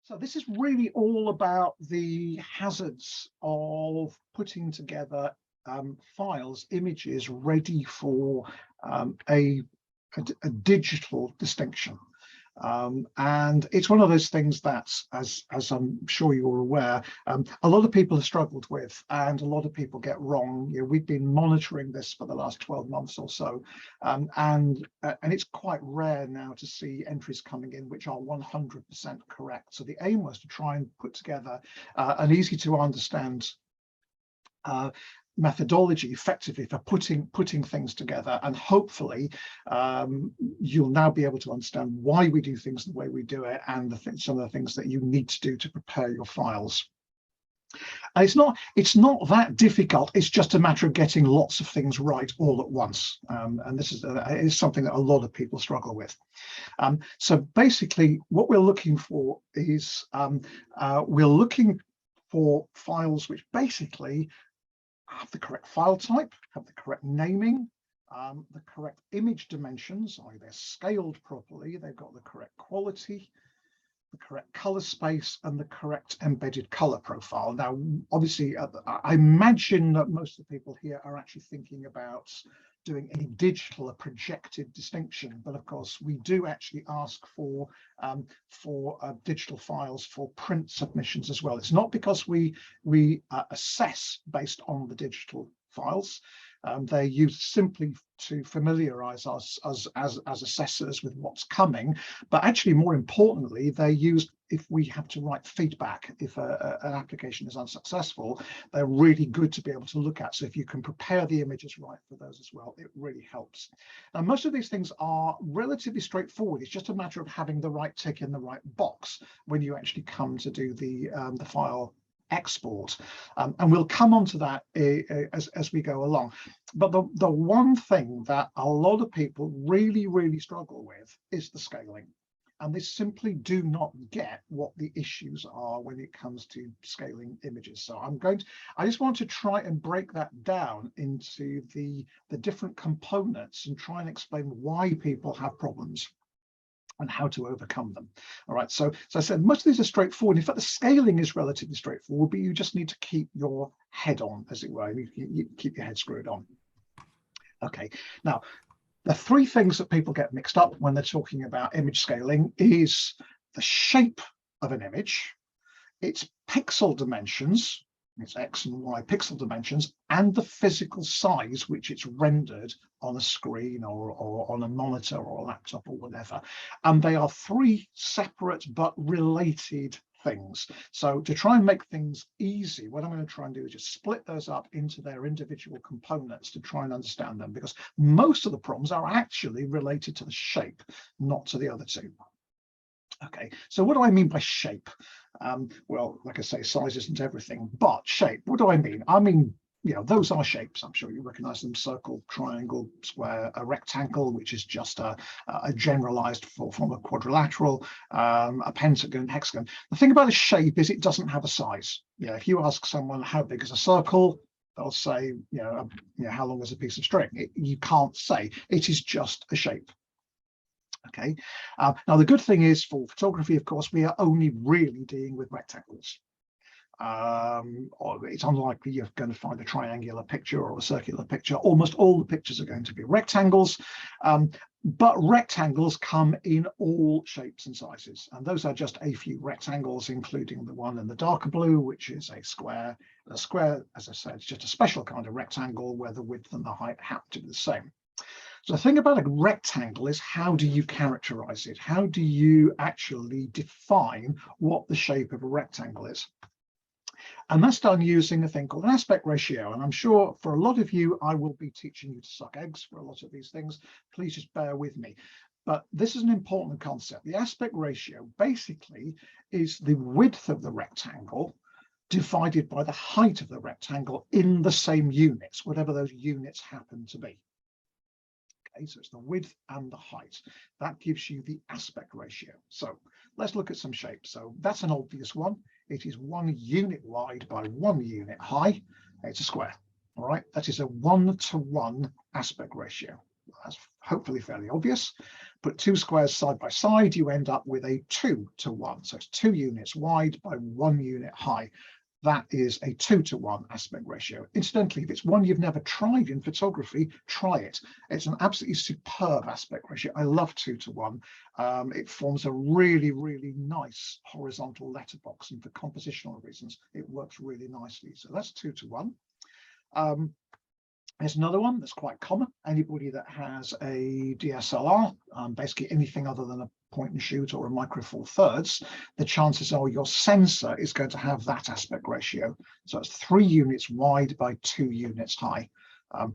So this is really all about the hazards of putting together files, images ready for a digital distinction. And it's one of those things that, as I'm sure you're aware, a lot of people have struggled with, and a lot of people get wrong. You know, we've been monitoring this for the last 12 months or so, and it's quite rare now to see entries coming in which are 100% correct. So the aim was to try and put together an easy to understand methodology effectively for putting things together, and hopefully you'll now be able to understand why we do things the way we do it, and some of the things that you need to do to prepare your files. And it's not that difficult. It's just a matter of getting lots of things right all at once, and this is something that a lot of people struggle with. So basically what we're looking for is we're looking for files which basically have the correct file type, have the correct naming, the correct image dimensions, they're scaled properly, they've got the correct quality, the correct color space, and the correct embedded color profile. Now, obviously, I imagine that most of the people here are actually thinking about doing a digital, a projected distinction, but of course we do actually ask for digital files for print submissions as well. It's not because we assess based on the digital files. They're used simply to familiarize us as assessors with what's coming, but actually more importantly, they're used if we have to write feedback. If an application is unsuccessful, they're really good to be able to look at. So if you can prepare the images right for those as well, it really helps. Now, most of these things are relatively straightforward. It's just a matter of having the right tick in the right box when you actually come to do the file export, and we'll come on to that as we go along. But the one thing that a lot of people really struggle with is the scaling, and they simply do not get what the issues are when it comes to scaling images. So I just want to try and break that down into the different components and try and explain why people have problems and how to overcome them. All right, so I said most of these are straightforward. In fact, the scaling is relatively straightforward, but you just need to keep your head on, as it were. You keep your head screwed on. Okay, now the three things that people get mixed up when they're talking about image scaling is the shape of an image, its pixel dimensions, its X and Y pixel dimensions, and the physical size which it's rendered on a screen or on a monitor or a laptop or whatever. And they are three separate but related things. So to try and make things easy, what I'm going to try and do is just split those up into their individual components to try and understand them, because most of the problems are actually related to the shape, not to the other two. Okay, so what do I mean by shape? Well, like I say, size isn't everything, but shape, what do I mean? I mean, you know, those are shapes. I'm sure you recognize them: circle, triangle, square, a rectangle, which is just a generalized form of quadrilateral, a pentagon, hexagon. The thing about a shape is it doesn't have a size. You know, if you ask someone how big is a circle, they'll say, you know, how long is a piece of string? You can't say. It is just a shape. Okay, now the good thing is for photography, of course, we are only really dealing with rectangles. Or it's unlikely you're going to find a triangular picture or a circular picture. Almost all the pictures are going to be rectangles, but rectangles come in all shapes and sizes, and those are just a few rectangles, including the one in the darker blue, which is a square. A square, as I said, is just a special kind of rectangle where the width and the height happen to be the same. So the thing about a rectangle is, how do you characterize it? How do you actually define what the shape of a rectangle is? And that's done using a thing called an aspect ratio. And I'm sure for a lot of you, I will be teaching you to suck eggs for a lot of these things. Please just bear with me. But this is an important concept. The aspect ratio basically is the width of the rectangle divided by the height of the rectangle in the same units, whatever those units happen to be. Okay, so it's the width and the height. That gives you the aspect ratio. So let's look at some shapes. So that's an obvious one. It is 1 unit wide by 1 unit high. It's a square. All right, that is a 1-to-1 aspect ratio. That's hopefully fairly obvious. Put two squares side by side, you end up with a 2:1. So it's 2 units wide by 1 unit high. That is a 2:1 aspect ratio. Incidentally, if it's one you've never tried in photography, try it. It's an absolutely superb aspect ratio. I love 2:1. It forms a really, really nice horizontal letterbox, and for compositional reasons, it works really nicely. So that's 2:1. There's another one that's quite common. Anybody that has a DSLR, basically anything other than a point and shoot or a micro four thirds, the chances are your sensor is going to have that aspect ratio. So it's 3 units wide by 2 units high.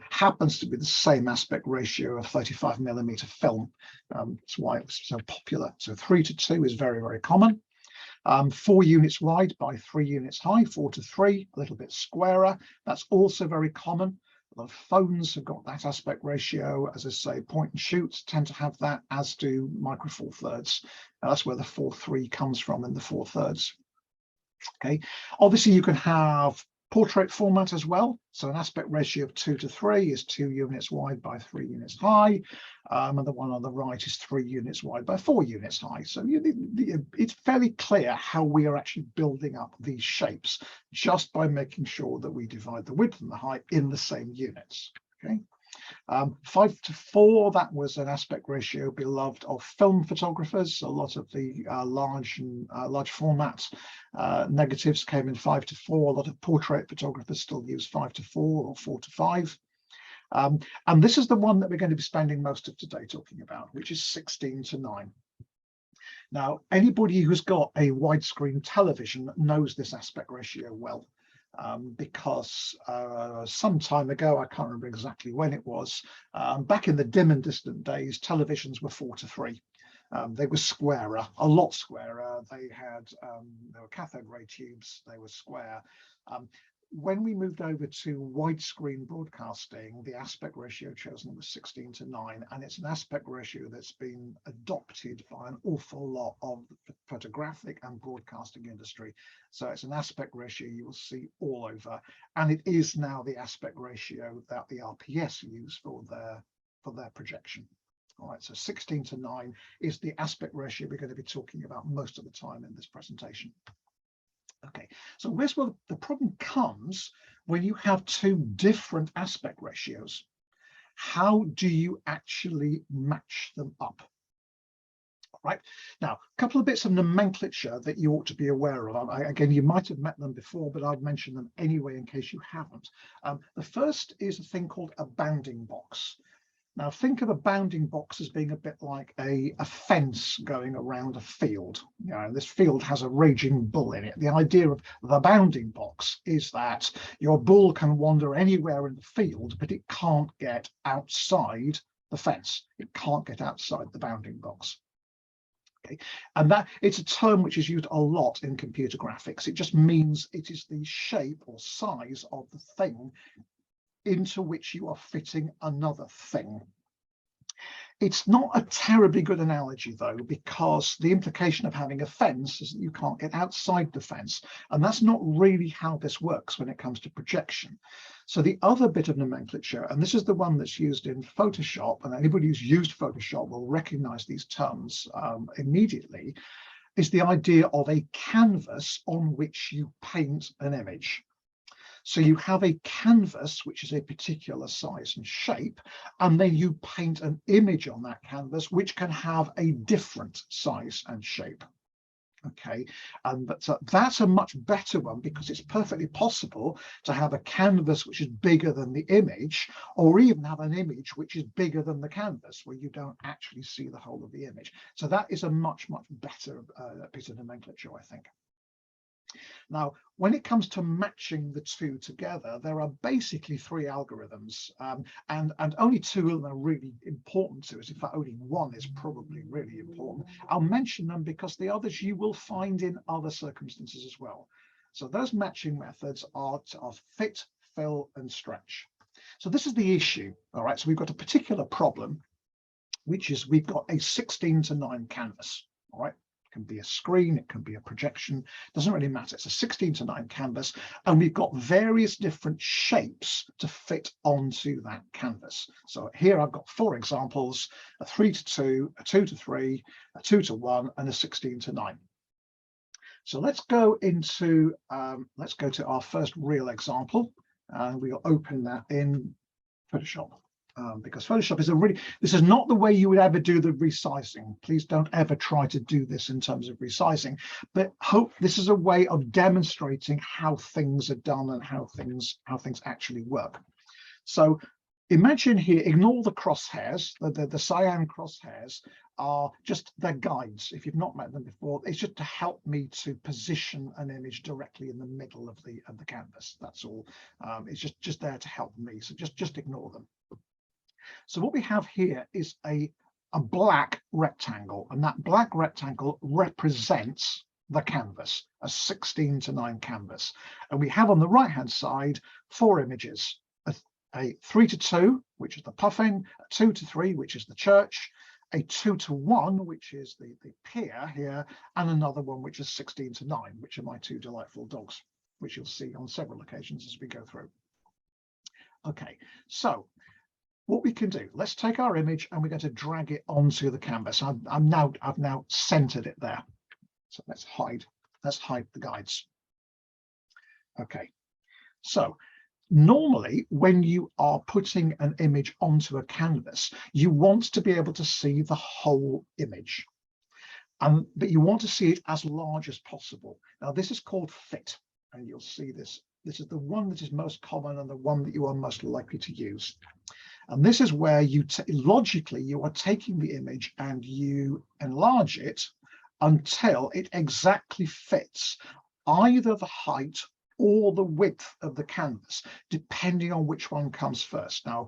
Happens to be the same aspect ratio of 35mm film. That's why it's so popular. So 3:2 is very, very common. 4 units wide by 3 units high, 4:3, a little bit squarer. That's also very common. A lot of phones have got that aspect ratio. As I say, point and shoots tend to have that, as do micro four thirds. That's where the 4:3 comes from in the 4/3. Okay, obviously you can have portrait format as well. So an aspect ratio of 2:3 is 2 units wide by 3 units high. And the one on the right is 3 units wide by 4 units high. So it's fairly clear how we are actually building up these shapes just by making sure that we divide the width and the height in the same units. Okay. 5:4, that was an aspect ratio beloved of film photographers. A lot of the large format negatives came in 5:4. A lot of portrait photographers still use 5:4 or 4:5. And this is the one that we're going to be spending most of today talking about, which is 16:9. Now, anybody who's got a widescreen television knows this aspect ratio well. Because some time ago, I can't remember exactly when it was, back in the dim and distant days, televisions were 4:3. They were squarer, a lot squarer. They were cathode ray tubes, they were square. When we moved over to widescreen broadcasting, the aspect ratio chosen was 16:9, and it's an aspect ratio that's been adopted by an awful lot of the photographic and broadcasting industry. So it's an aspect ratio you will see all over, and it is now the aspect ratio that the RPS use for their projection. All right, so 16:9 is the aspect ratio we're going to be talking about most of the time in this presentation. Okay, so where's where the problem comes when you have 2 different aspect ratios. How do you actually match them up? All right, now a couple of bits of nomenclature that you ought to be aware of. Again, you might have met them before, but I've mentioned them anyway in case you haven't. The first is a thing called a bounding box. Now, think of a bounding box as being a bit like a fence going around a field. You know, this field has a raging bull in it. The idea of the bounding box is that your bull can wander anywhere in the field, but it can't get outside the fence. It can't get outside the bounding box. Okay, and that it's a term which is used a lot in computer graphics. It just means it is the shape or size of the thing into which you are fitting another thing. It's not a terribly good analogy, though, because the implication of having a fence is that you can't get outside the fence, and that's not really how this works when it comes to projection. So the other bit of nomenclature, and this is the one that's used in Photoshop, and anybody who's used Photoshop will recognize these terms immediately, is the idea of a canvas on which you paint an image. So you have a canvas, which is a particular size and shape, and then you paint an image on that canvas, which can have a different size and shape. Okay, and that's a much better one, because it's perfectly possible to have a canvas which is bigger than the image, or even have an image which is bigger than the canvas, where you don't actually see the whole of the image. So that is a much, much better bit of nomenclature, I think. Now, when it comes to matching the 2 together, there are basically 3 algorithms, and only 2 of them are really important to us. In fact, only one is probably really important. I'll mention them because the others you will find in other circumstances as well. So those matching methods are fit, fill, and stretch. So this is the issue. All right, so we've got a particular problem, which is we've got a 16:9 canvas. All right. can be a screen, it can be a projection, doesn't really matter. It's a 16:9 canvas, and we've got various different shapes to fit onto that canvas. So here I've got 4 examples: a 3:2, a 2:3, a 2:1, and a 16:9. So let's go into let's go to our first real example, and we'll open that in Photoshop. Because Photoshop is this is not the way you would ever do the resizing. Please don't ever try to do this in terms of resizing, but this is a way of demonstrating how things are done and how things actually work. So imagine here, ignore the crosshairs. The cyan crosshairs are just their guides. If you've not met them before, it's just to help me to position an image directly in the middle of the canvas. That's all. It's just there to help me. So just ignore them. So what we have here is a black rectangle, and that black rectangle represents the canvas, a 16:9 canvas. And we have on the right hand side 4 images: a 3:2, which is the puffin, a 2:3, which is the church, a 2:1, which is the pier here, and another one which is 16:9, which are my 2 delightful dogs, which you'll see on several occasions as we go through. Okay, so what we can do, let's take our image and we're going to drag it onto the canvas. I've now centered it there. So let's hide the guides. Okay, so normally when you are putting an image onto a canvas, you want to be able to see the whole image, but you want to see it as large as possible. Now this is called fit, and you'll see this. This is the one that is most common and the one that you are most likely to use. And this is where logically you are taking the image and you enlarge it until it exactly fits either the height or the width of the canvas, depending on which one comes first. Now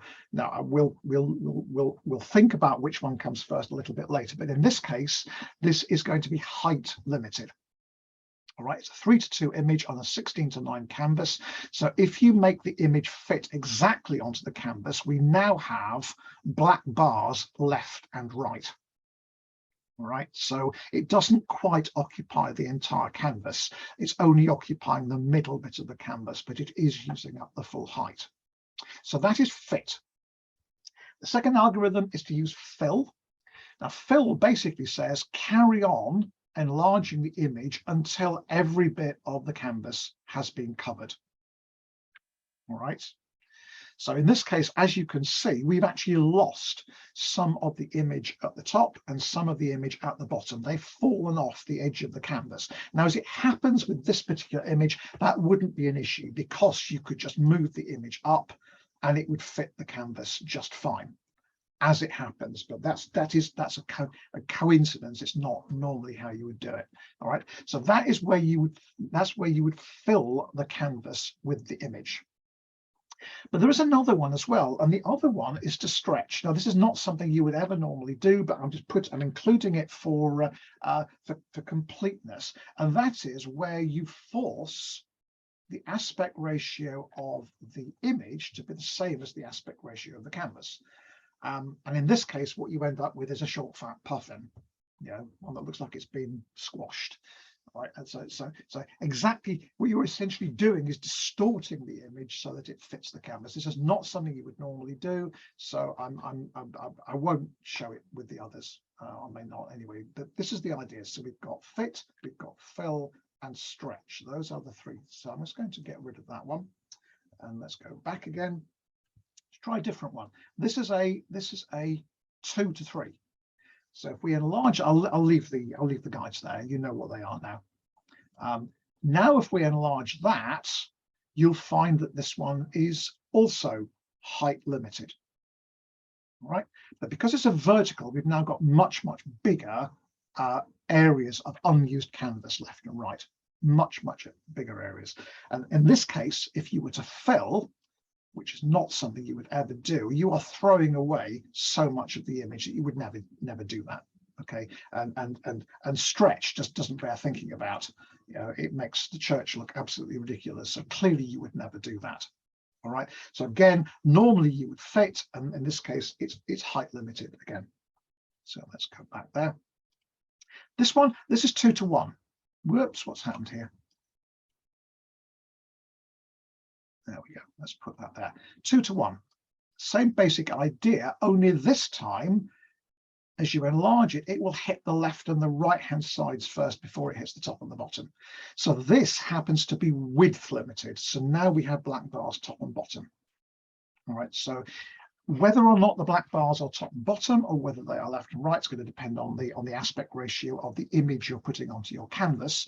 we'll think about which one comes first a little bit later, but in this case, this is going to be height limited. All right, it's a 3:2 image on a 16:9 canvas. So if you make the image fit exactly onto the canvas, we now have black bars left and right. All right, so it doesn't quite occupy the entire canvas. It's only occupying the middle bit of the canvas, but it is using up the full height. So that is fit. The second algorithm is to use fill. Now, fill basically says carry on enlarging the image until every bit of the canvas has been covered. All right. So in this case, as you can see, we've actually lost some of the image at the top and some of the image at the bottom. They've fallen off the edge of the canvas. Now, as it happens with this particular image, that wouldn't be an issue because you could just move the image up and it would fit the canvas just fine, as it happens. But that's a coincidence. It's not normally how you would do it. All right. So that's where you would fill the canvas with the image. But there is another one as well, and the other one is to stretch. Now, this is not something you would ever normally do, but I'm including it for completeness, and that is where you force the aspect ratio of the image to be the same as the aspect ratio of the canvas. And in this case, what you end up with is a short, fat puffin, one that looks like it's been squashed. All right, and so exactly what you're essentially doing is distorting the image so that it fits the canvas. This is not something you would normally do, so I won't show it with the others. I may not anyway. But this is the idea. So we've got fit, we've got fill, and stretch. Those are the 3. So I'm just going to get rid of that one, and let's go back again. Let's try a different one. This is a 2 to 3. So if we enlarge, I'll leave the guides there. You know what they are now. Now, if we enlarge that, you'll find that this one is also height limited. All right, but because it's a vertical, we've now got much bigger areas of unused canvas left and right. Much bigger areas. And in this case, if you were to fill, which is not something you would ever do, you are throwing away so much of the image that you would never do that. Okay, and stretch just doesn't bear thinking about. It makes the church look absolutely ridiculous. So clearly you would never do that. All right. So again, normally you would fit, and in this case, it's height limited again. So let's go back there. This one, this is 2:1. Whoops, what's happened here? There we go. Let's put that there. 2:1. Same basic idea, only this time, as you enlarge it, it will hit the left and the right-hand sides first before it hits the top and the bottom. So this happens to be width limited. So now we have black bars top and bottom. All right, so whether or not the black bars are top and bottom, or whether they are left and right, is going to depend on the aspect ratio of the image you're putting onto your canvas.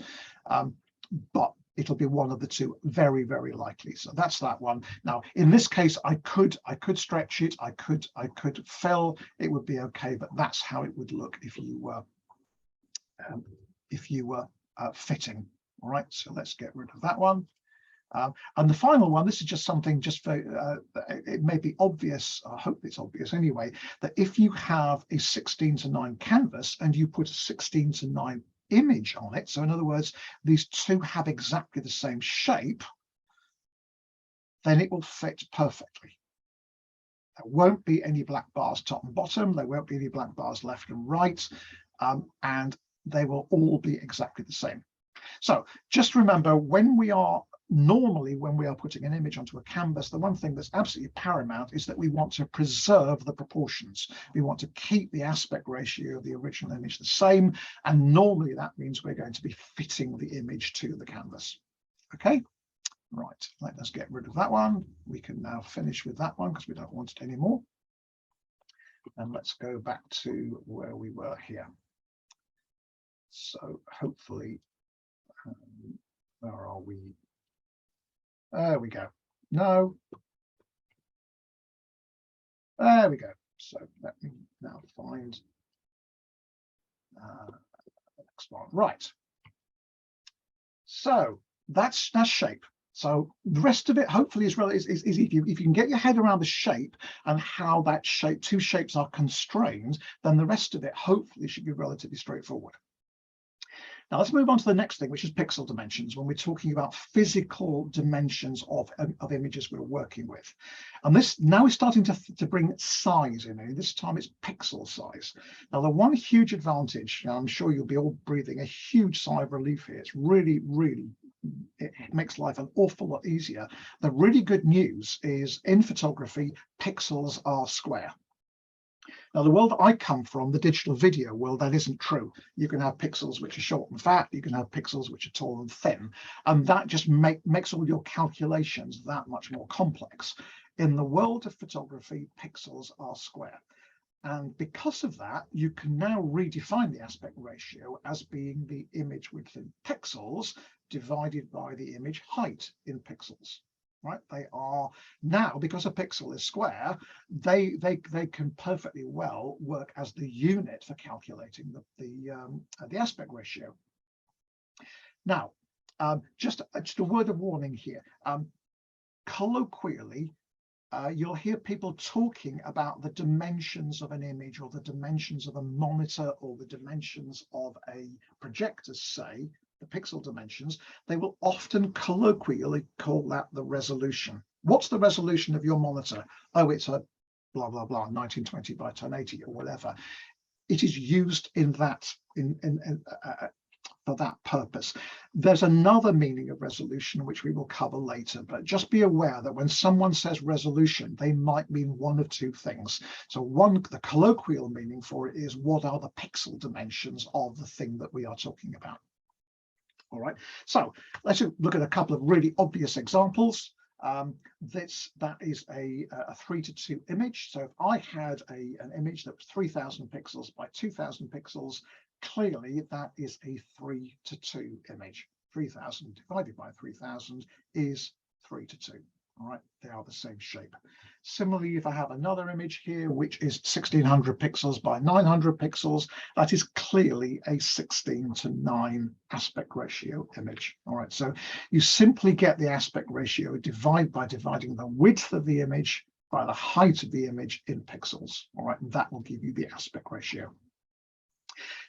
But it'll be one of the two, very, very likely. So that's that one. Now, in this case, I could stretch it, I could fill, it would be okay, but that's how it would look if you were fitting. All right, so let's get rid of that one. And the final one, this is just something just for, it may be obvious, I hope it's obvious anyway, that if you have a 16:9 canvas and you put a 16:9 image on it, so in other words, these two have exactly the same shape, then it will fit perfectly. There won't be any black bars top and bottom, there won't be any black bars left and right, and they will all be exactly the same. So just remember, when we are putting an image onto a canvas, the one thing that's absolutely paramount is that we want to preserve the proportions. We want to keep the aspect ratio of the original image the same, and normally that means we're going to be fitting the image to the canvas. Okay, right, let us get rid of that one. We can now finish with that one because we don't want it anymore. And let's go back to where we were here. So hopefully, where are we? There we go. No. There we go. So let me now find the next one. Right. So that's shape. So the rest of it hopefully is easy. If you can get your head around the shape and how that shape, two shapes are constrained, then the rest of it hopefully should be relatively straightforward. Now let's move on to the next thing, which is pixel dimensions, when we're talking about physical dimensions of images we're working with. And this now is starting to bring size in, and this time it's pixel size. Now the one huge advantage, I'm sure you'll be all breathing a huge sigh of relief here, it's really, it makes life an awful lot easier. The really good news is in photography, pixels are square. Now, the world that I come from, the digital video world, that isn't true. You can have pixels which are short and fat, you can have pixels which are tall and thin, and that just makes all your calculations that much more complex. In the world of photography, pixels are square. And because of that, you can now redefine the aspect ratio as being the image width in pixels divided by the image height in pixels. Right, they are now, because a pixel is square, they can perfectly well work as the unit for calculating the aspect ratio. Now, just a word of warning here. Colloquially, you'll hear people talking about the dimensions of an image, or the dimensions of a monitor, or the dimensions of a projector, say, the pixel dimensions. They will often colloquially call that the resolution. What's the resolution of your monitor? Oh, it's a blah, blah, blah, 1920 by 1080 or whatever. It is used in that, for that purpose. There's another meaning of resolution, which we will cover later, but just be aware that when someone says resolution, they might mean one of two things. So one, the colloquial meaning for it is, what are the pixel dimensions of the thing that we are talking about? All right, so let's look at a couple of really obvious examples. That is a 3:2 image. So if I had an image that was 3000 pixels by 2000 pixels, clearly that is a 3:2 image. 3000 divided by 3000 is 3:2. All right, they are the same shape. Similarly, if I have another image here, which is 1600 pixels by 900 pixels, that is clearly a 16:9 aspect ratio image. All right, so you simply get the aspect ratio by dividing the width of the image by the height of the image in pixels. All right, and that will give you the aspect ratio.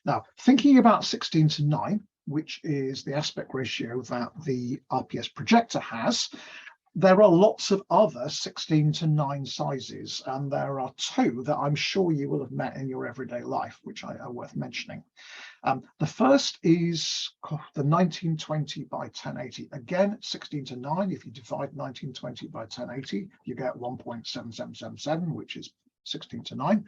Now, thinking about 16:9, which is the aspect ratio that the RPS projector has, There are lots of other 16:9 sizes, and there are two that I'm sure you will have met in your everyday life, which are worth mentioning. The first is the 1920 by 1080. Again, 16:9. If you divide 1920 by 1080, you get 1.7777, which is 16:9.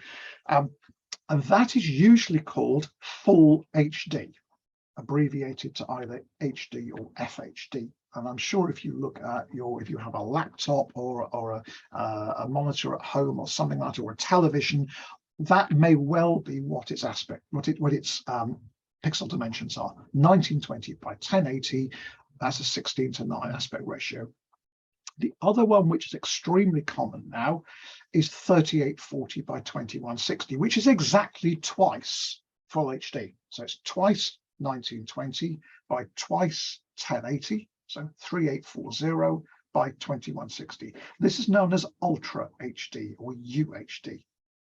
And that is usually called full HD, abbreviated to either HD or FHD. And I'm sure if you look at if you have a laptop or a monitor at home or something like that, or a television, that may well be what its pixel dimensions are. 1920 by 1080, that's a 16:9 aspect ratio. The other one, which is extremely common now, is 3840 by 2160, which is exactly twice full HD. So it's twice 1920 by twice 1080, so 3840 by 2160. This is known as Ultra HD or UHD.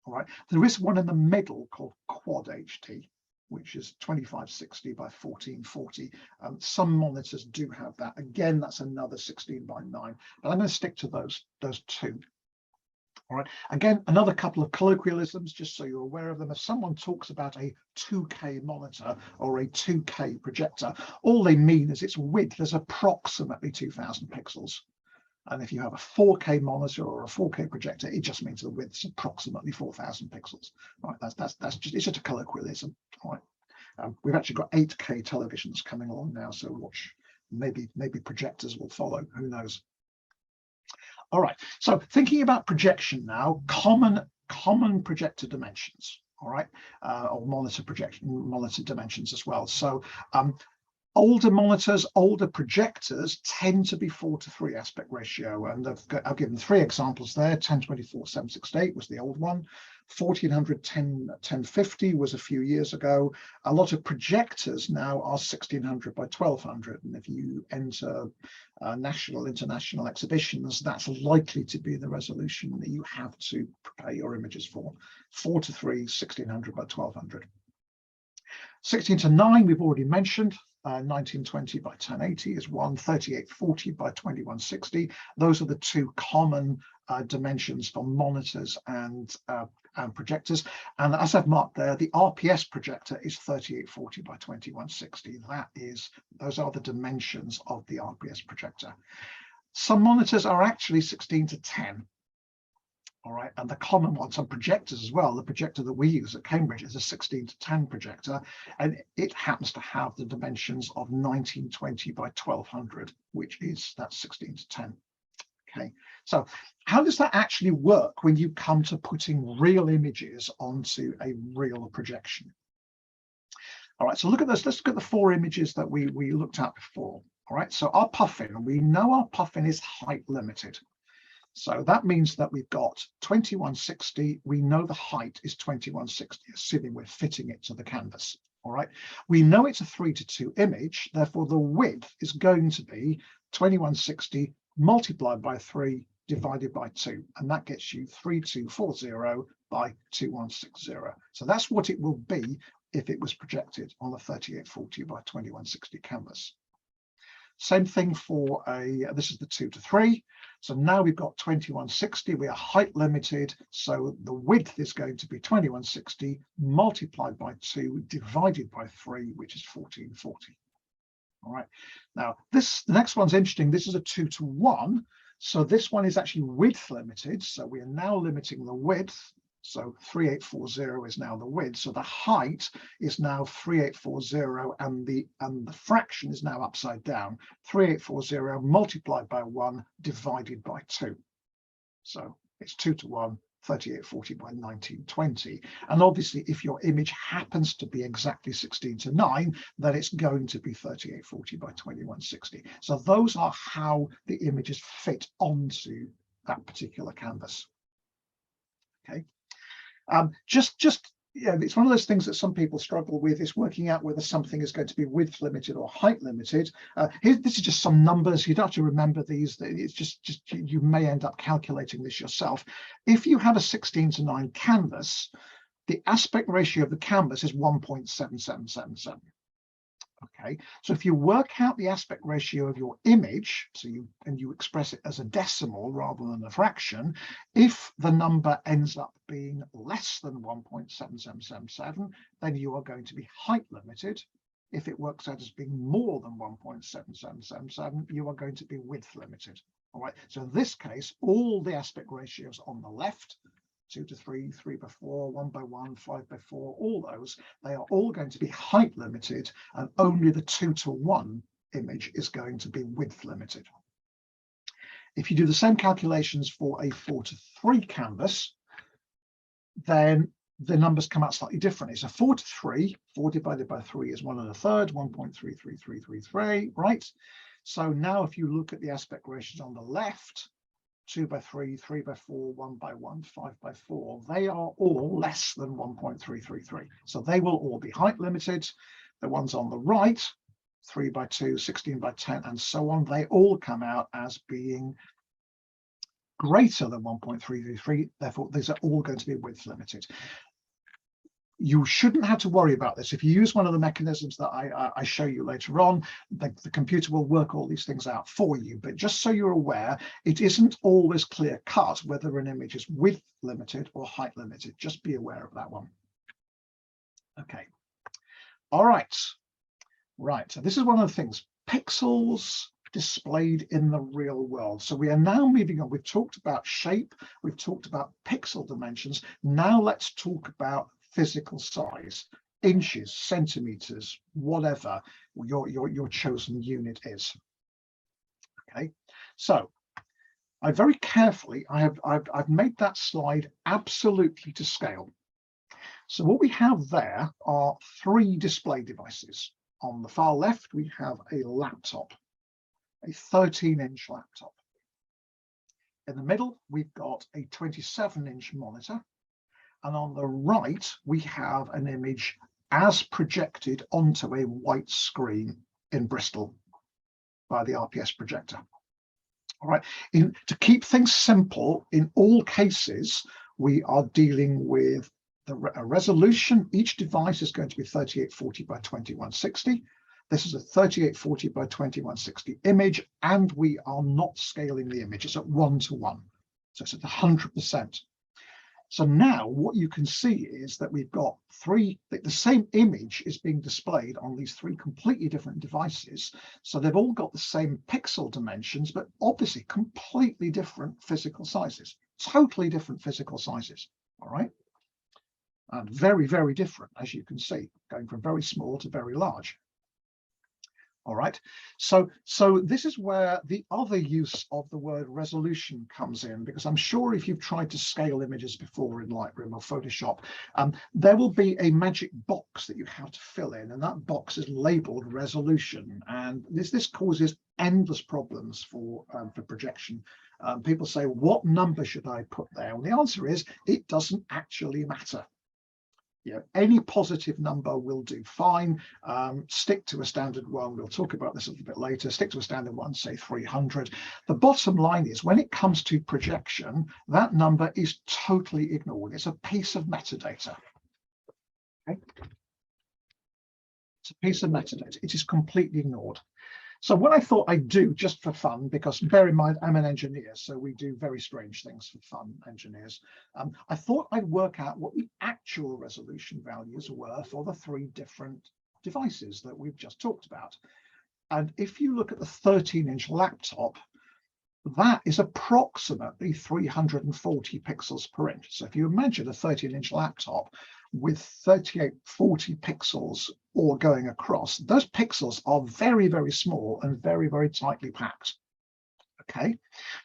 All right. There is one in the middle called Quad HD, which is 2560 by 1440. Some monitors do have that. Again, that's another 16:9, but I'm going to stick to those two. All right. Again, another couple of colloquialisms, just so you're aware of them. If someone talks about a 2K monitor or a 2K projector, all they mean is its width is approximately 2000 pixels. And if you have a 4K monitor or a 4K projector, it just means the width is approximately 4000 pixels. All right, that's just a colloquialism. All right. We've actually got 8K televisions coming along now, so watch. Maybe projectors will follow. Who knows? All right. So thinking about projection now, common projector dimensions. All right, or monitor dimensions as well. So older monitors, older projectors tend to be 4:3 aspect ratio, and I've given three examples there. 1024-768 was the old one. 1400-1050 was a few years ago. A lot of projectors now are 1600 by 1200, and if you enter national, international exhibitions, that's likely to be the resolution that you have to prepare your images for. 4:3, 1600 by 1200. 16:9 we've already mentioned. 1920 by 1080 is one. 3840 by 2160. Those are the two common dimensions for monitors and projectors. And as I've marked there, the RPS projector is 3840 by 2160. Those are the dimensions of the RPS projector. Some monitors are actually 16:10. All right, and the common ones, some projectors as well. The projector that we use at Cambridge is a 16:10 projector, and it happens to have the dimensions of 1920 by 1200, which is that 16:10. Okay, so how does that actually work when you come to putting real images onto a real projection? All right, so look at this. Let's look at the four images that we looked at before. All right, so our puffin, we know our puffin is height limited. So that means that we've got 2160. We know the height is 2160, assuming we're fitting it to the canvas. All right. We know it's a 3:2 image. Therefore, the width is going to be 2160 multiplied by 3 divided by 2. And that gets you 3240 by 2160. So that's what it will be if it was projected on a 3840 by 2160 canvas. Same thing for this is the 2:3. So now we've got 2160. We are height limited. So the width is going to be 2160 multiplied by 2 divided by 3, which is 1440. All right. Now the next one's interesting. This is a 2:1. So this one is actually width limited. So we are now limiting the width. So 3840 is now the width. So the height is now 3840, and the fraction is now upside down. 3840 multiplied by 1 divided by 2. So it's 2:1, 3840 by 1920. And obviously, if your image happens to be exactly 16:9, then it's going to be 3840 by 2160. So those are how the images fit onto that particular canvas. Okay. It's one of those things that some people struggle with, is working out whether something is going to be width limited or height limited. This is just some numbers. You don't have to remember these. It's just you may end up calculating this yourself. If you have a 16:9 canvas, the aspect ratio of the canvas is 1.7777. Okay, so if you work out the aspect ratio of your image, so you express it as a decimal rather than a fraction, if the number ends up being less than 1.7777, then you are going to be height limited. If it works out as being more than 1.7777, you are going to be width limited. All right, so in this case, all the aspect ratios on the left, 2 to 3, 3 by 4, 1 by 1, 5 by 4, all those, they are all going to be height limited, and only the 2 to 1 image is going to be width limited. If you do the same calculations for a 4 to 3 canvas, then the numbers come out slightly differently. So 4 to 3, 4 divided by 3 is 1 1/3, 1.33333, right? So now if you look at the aspect ratios on the left, 2 by 3, 3 by 4, 1 by 1, 5 by 4, they are all less than 1.333. So they will all be height limited. The ones on the right, 3 by 2, 16 by 10, and so on, they all come out as being greater than 1.333. Therefore, these are all going to be width limited. You shouldn't have to worry about this. If you use one of the mechanisms that I show you later on, the computer will work all these things out for you. But just so you're aware, it isn't always clear cut whether an image is width limited or height limited. Just be aware of that one. Okay. All right. Right. So this is one of the things, pixels displayed in the real world. So we are now moving on. We've talked about shape. We've talked about pixel dimensions. Now let's talk about physical size, inches, centimeters, whatever your chosen unit is. Okay, so I very carefully, I've made that slide absolutely to scale. So what we have there are 3 display devices. On the far left, we have a laptop, a 13-inch laptop. In the middle, we've got a 27-inch monitor. And on the right, we have an image as projected onto a white screen in Bristol by the RPS projector. All right, to keep things simple, in all cases, we are dealing with a resolution. Each device is going to be 3840 by 2160. This is a 3840 by 2160 image, and we are not scaling the image. It's at 1:1. So it's at 100%. So now what you can see is that we've got the same image is being displayed on these 3 completely different devices. So they've all got the same pixel dimensions, but obviously completely different physical sizes, totally different physical sizes. All right. And very, very different, as you can see, going from very small to very large. All right, so this is where the other use of the word resolution comes in, because I'm sure if you've tried to scale images before in Lightroom or Photoshop, there will be a magic box that you have to fill in, and that box is labeled resolution, and this causes endless problems for projection. People say, what number should I put there? And the answer is, it doesn't actually matter. Any positive number will do fine. Stick to a standard one. We'll talk about this a little bit later. Stick to a standard one, say 300. The bottom line is, when it comes to projection, that number is totally ignored. It's a piece of metadata. Okay? It's a piece of metadata. It is completely ignored. So what I thought I'd do, just for fun, because bear in mind, I'm an engineer, so we do very strange things for fun, engineers. I thought I'd work out what the actual resolution values were for the 3 different devices that we've just talked about. And if you look at the 13-inch laptop, that is approximately 340 pixels per inch. So if you imagine a 13-inch laptop with 3840 pixels all going across, those pixels are very, very small and very, very tightly packed. Okay,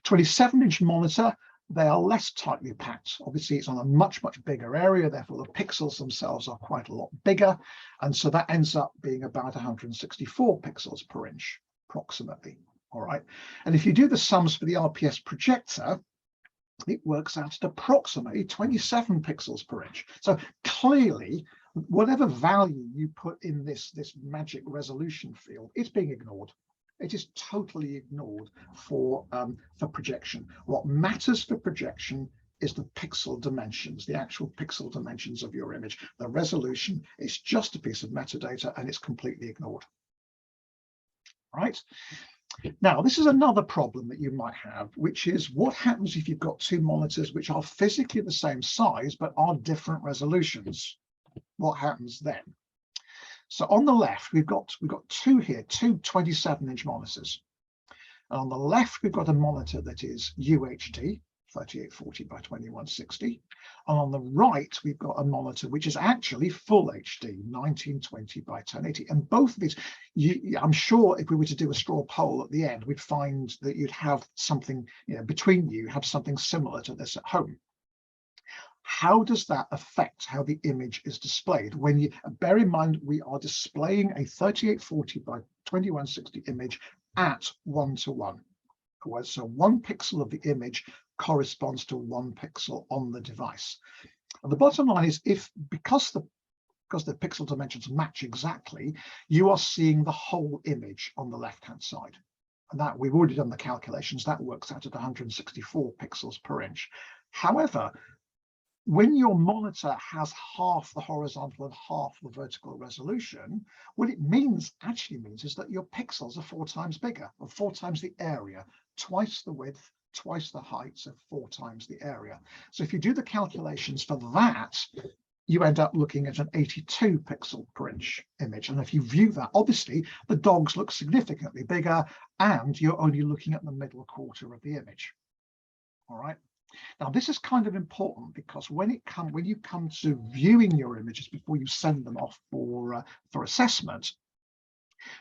27-inch monitor, they are less tightly packed. Obviously, it's on a much, much bigger area, therefore the pixels themselves are quite a lot bigger. And so that ends up being about 164 pixels per inch, approximately. All right, and if you do the sums for the RPS projector, it works out at approximately 27 pixels per inch. So clearly, whatever value you put in this magic resolution field, it's being ignored. It is totally ignored for projection. What matters for projection is the pixel dimensions, the actual pixel dimensions of your image. The resolution is just a piece of metadata, and it's completely ignored. right? Now, this is another problem that you might have, which is what happens if you've got two monitors which are physically the same size, but are different resolutions? What happens then? So on the left, we've got two here, two 27-inch monitors. And on the left, we've got a monitor that is UHD, 3840 by 2160. And on the right, we've got a monitor which is actually full HD, 1920 by 1080. And both of these, I'm sure if we were to do a straw poll at the end, we'd find that you'd have something, between you, have something similar to this at home. How does that affect how the image is displayed? When you bear in mind, we are displaying a 3840 by 2160 image at 1:1. So 1 pixel of the image corresponds to 1 pixel on the device. And the bottom line is, because the pixel dimensions match exactly, you are seeing the whole image on the left-hand side. And that we've already done the calculations. That works out at 164 pixels per inch. However, when your monitor has half the horizontal and half the vertical resolution, what it actually means is that your pixels are 4 times bigger, or 4 times the area, twice the width, twice the height, so 4 times the area. So if you do the calculations for that, you end up looking at an 82 pixel per inch image. And if you view that, obviously the dogs look significantly bigger, and you're only looking at the middle quarter of the image. All right. Now, this is kind of important because when you come to viewing your images before you send them off for assessment,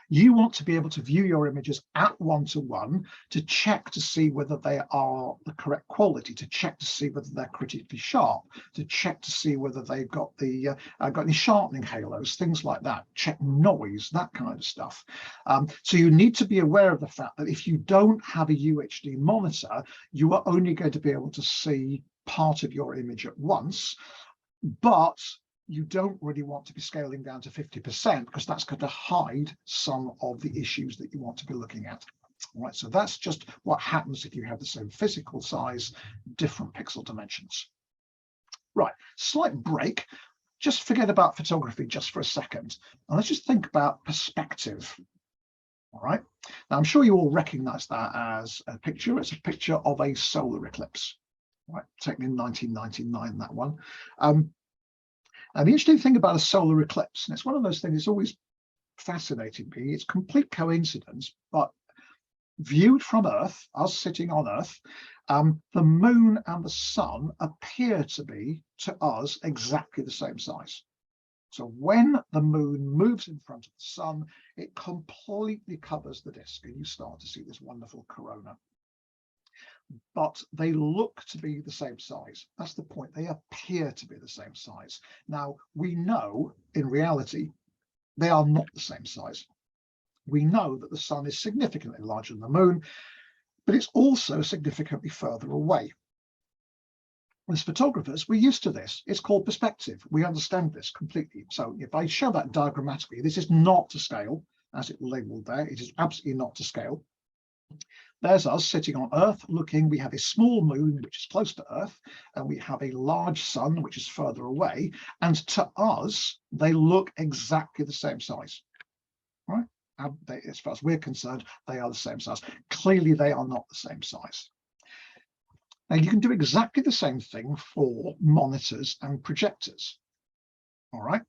you want to be able to view your images at 1:1 to check to see whether they are the correct quality, to check to see whether they're critically sharp, to check to see whether they've got any sharpening halos, things like that, check noise, that kind of stuff. So you need to be aware of the fact that if you don't have a UHD monitor, you are only going to be able to see part of your image at once, but you don't really want to be scaling down to 50% because that's going to hide some of the issues that you want to be looking at. All right, so that's just what happens if you have the same physical size, different pixel dimensions. Right, slight break. Just forget about photography just for a second. And let's just think about perspective. All right, now I'm sure you all recognize that as a picture. It's a picture of a solar eclipse, right, taken in 1999, that one. And the interesting thing about a solar eclipse, and it's one of those things that's always fascinated me, it's complete coincidence, but viewed from Earth, us sitting on Earth, the moon and the sun appear to be, to us, exactly the same size. So when the moon moves in front of the sun, it completely covers the disk, and you start to see this wonderful corona. But they look to be the same size. That's the point. They appear to be the same size. Now, we know in reality, they are not the same size. We know that the sun is significantly larger than the moon, but it's also significantly further away. As photographers, we're used to this. It's called perspective. We understand this completely. So if I show that diagrammatically, this is not to scale, as it's labeled there. It is absolutely not to scale. There's us sitting on Earth looking. We have a small moon, which is close to Earth, and we have a large sun, which is further away. And to us, they look exactly the same size, right? As far as we're concerned, they are the same size. Clearly, they are not the same size. Now, you can do exactly the same thing for monitors and projectors. All right.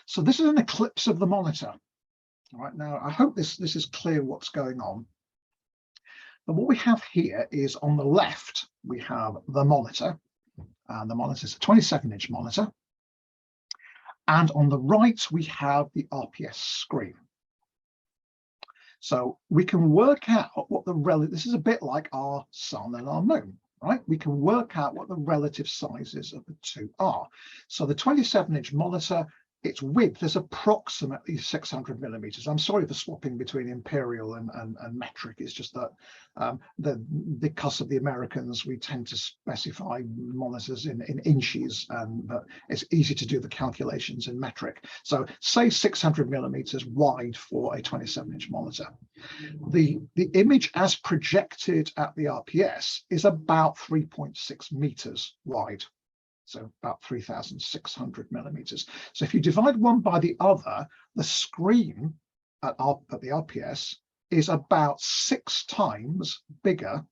So this is an eclipse of the monitor. All right. Now, I hope this is clear what's going on. But what we have here is on the left, we have the monitor, and the monitor is a 27-inch monitor. And on the right, we have the RPS screen. So we can work out what this is a bit like our sun and our moon, right? We can work out what the relative sizes of the two are. So the 27-inch monitor, its width is approximately 600 millimeters. I'm sorry for swapping between imperial and metric. It's just that because of the Americans, we tend to specify monitors in inches, but it's easy to do the calculations in metric. So say 600 millimeters wide for a 27-inch monitor. The image as projected at the RPS is about 3.6 meters wide. So about 3,600 millimeters. So if you divide one by the other, the screen at the RPS is about 6 times bigger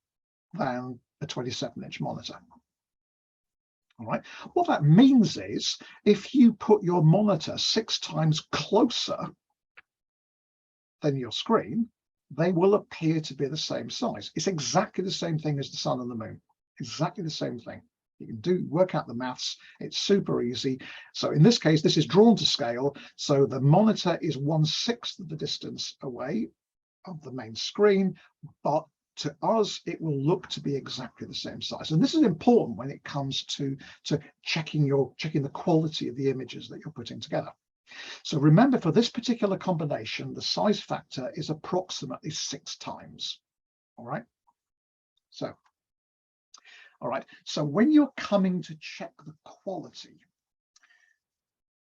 than a 27-inch monitor. All right. What that means is if you put your monitor 6 times closer than your screen, they will appear to be the same size. It's exactly the same thing as the sun and the moon. Exactly the same thing. You can work out the maths. It's super easy. So in this case, this is drawn to scale. So the monitor is 1/6 of the distance away of the main screen, but to us, it will look to be exactly the same size. And this is important when it comes to checking the quality of the images that you're putting together. So remember, for this particular combination, the size factor is approximately 6 times. All right. So, all right. So when you're coming to check the quality,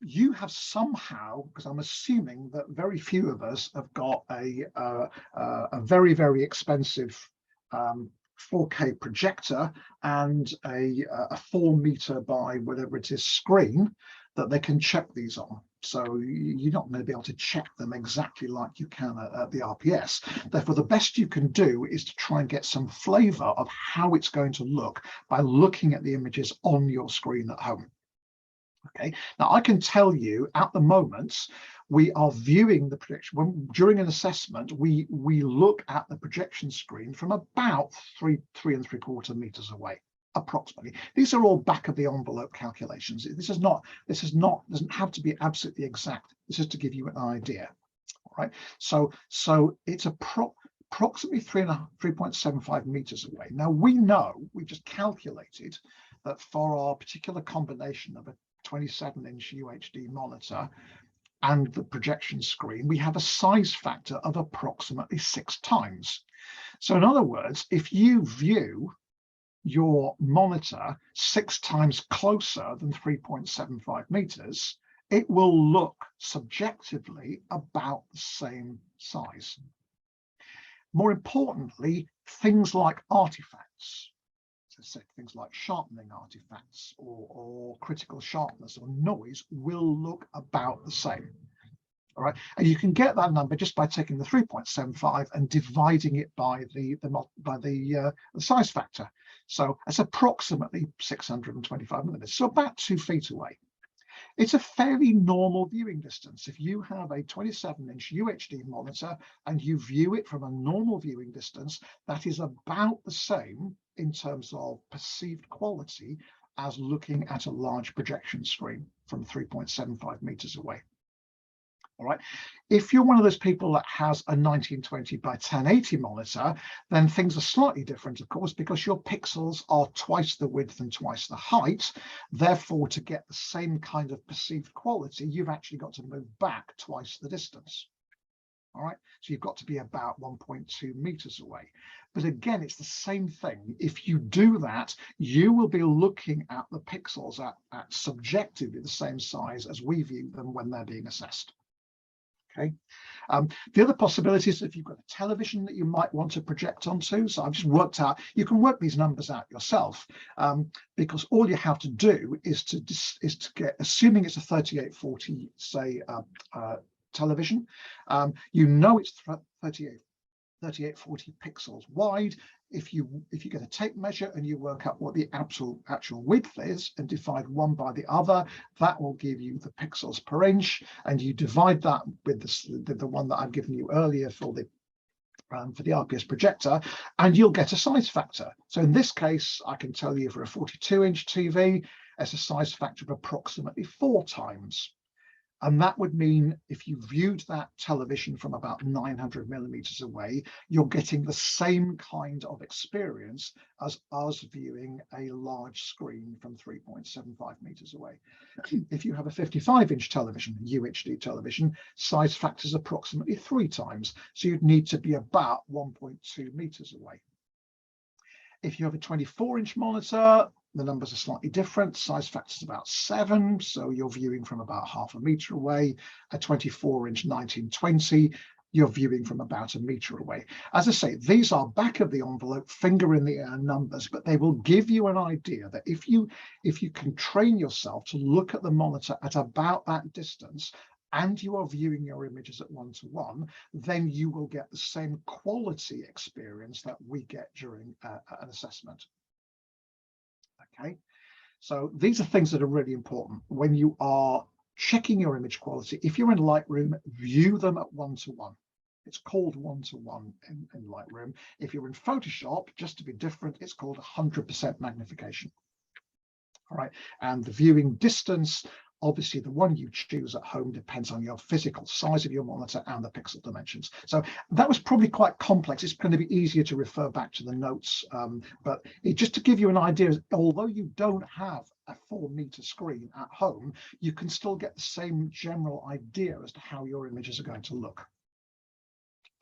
you have somehow, because I'm assuming that very few of us have got a very, very expensive 4K projector and a 4 meter by whatever it is screen that they can check these on. So you're not going to be able to check them exactly like you can at the RPS. Therefore, the best you can do is to try and get some flavor of how it's going to look by looking at the images on your screen at home. Okay, now I can tell you at the moment, we are viewing the projection. During an assessment, we look at the projection screen from about 3 3¾ meters away, approximately. These are all back of the envelope calculations. This doesn't have to be absolutely exact. This is to give you an idea. All right, so it's approximately 3.75 meters away. Now we just calculated that for our particular combination of a 27-inch UHD monitor and the projection screen, we have a size factor of approximately 6 times. So in other words, if you view your monitor 6 times closer than 3.75 meters, it will look subjectively about the same size. More importantly, things like artifacts, so things like sharpening artifacts or critical sharpness or noise will look about the same. All right, and you can get that number just by taking the 3.75 and dividing it by the size factor. So it's approximately 625 millimeters, so about 2 feet away. It's a fairly normal viewing distance. If you have a 27-inch UHD monitor and you view it from a normal viewing distance, that is about the same in terms of perceived quality as looking at a large projection screen from 3.75 meters away. All right. If you're one of those people that has a 1920 by 1080 monitor, then things are slightly different, of course, because your pixels are twice the width and twice the height. Therefore, to get the same kind of perceived quality, you've actually got to move back twice the distance. All right, so you've got to be about 1.2 meters away. But again, it's the same thing. If you do that, you will be looking at the pixels at subjectively the same size as we view them when they're being assessed. Okay. The other possibility is if you've got a television that you might want to project onto. So I've just worked out, you can work these numbers out yourself, because all you have to do is to get, assuming it's a 3840, say, television, you know it's 3840 pixels wide. If you get a tape measure and you work out what the actual width is and divide one by the other, that will give you the pixels per inch, and you divide that with the one that I've given you earlier for the RPS projector, and you'll get a size factor. So in this case, I can tell you for a 42-inch TV, it's a size factor of approximately 4 times. And that would mean if you viewed that television from about 900 millimeters away, you're getting the same kind of experience as us viewing a large screen from 3.75 meters away. If you have a 55-inch television, UHD television, size factor is approximately 3 times. So you'd need to be about 1.2 meters away. If you have a 24-inch monitor, the numbers are slightly different. Size factor is about 7, so you're viewing from about ½ a meter away. A 24-inch 1920, you're viewing from about 1 meter away. As I say, these are back of the envelope, finger in the air numbers, but they will give you an idea that if you can train yourself to look at the monitor at about that distance, and you are viewing your images at 1:1, then you will get the same quality experience that we get during an assessment. Okay, so these are things that are really important when you are checking your image quality. If you're in Lightroom, view them at 1:1. It's called 1:1 in Lightroom. If you're in Photoshop, just to be different, it's called 100% magnification. All right, and the viewing distance, obviously the one you choose at home depends on your physical size of your monitor and the pixel dimensions. So that was probably quite complex. It's going to be easier to refer back to the notes, but just to give you an idea, although you don't have a 4-meter screen at home, you can still get the same general idea as to how your images are going to look.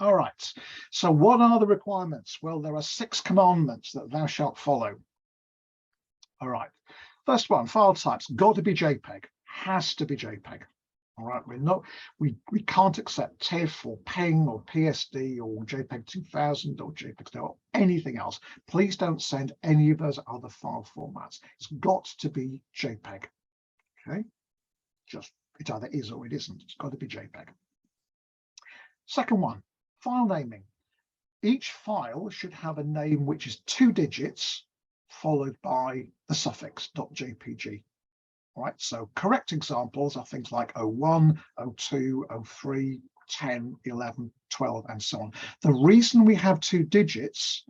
All right, so what are the requirements? Well, there are 6 commandments that thou shalt follow. All right, first one, file types, got to be JPEG, has to be JPEG. All right, we can't accept TIFF or PNG or PSD or JPEG 2000 or JPEG or anything else. Please don't send any of those other file formats. It's got to be JPEG. Okay, just it either is or it isn't. It's got to be JPEG. Second one, file naming. Each file should have a name which is 2 digits followed by the suffix .jpg. All right, so correct examples are things like 01, 02, 03, 10, 11, 12, and so on. The reason we have 2 digits,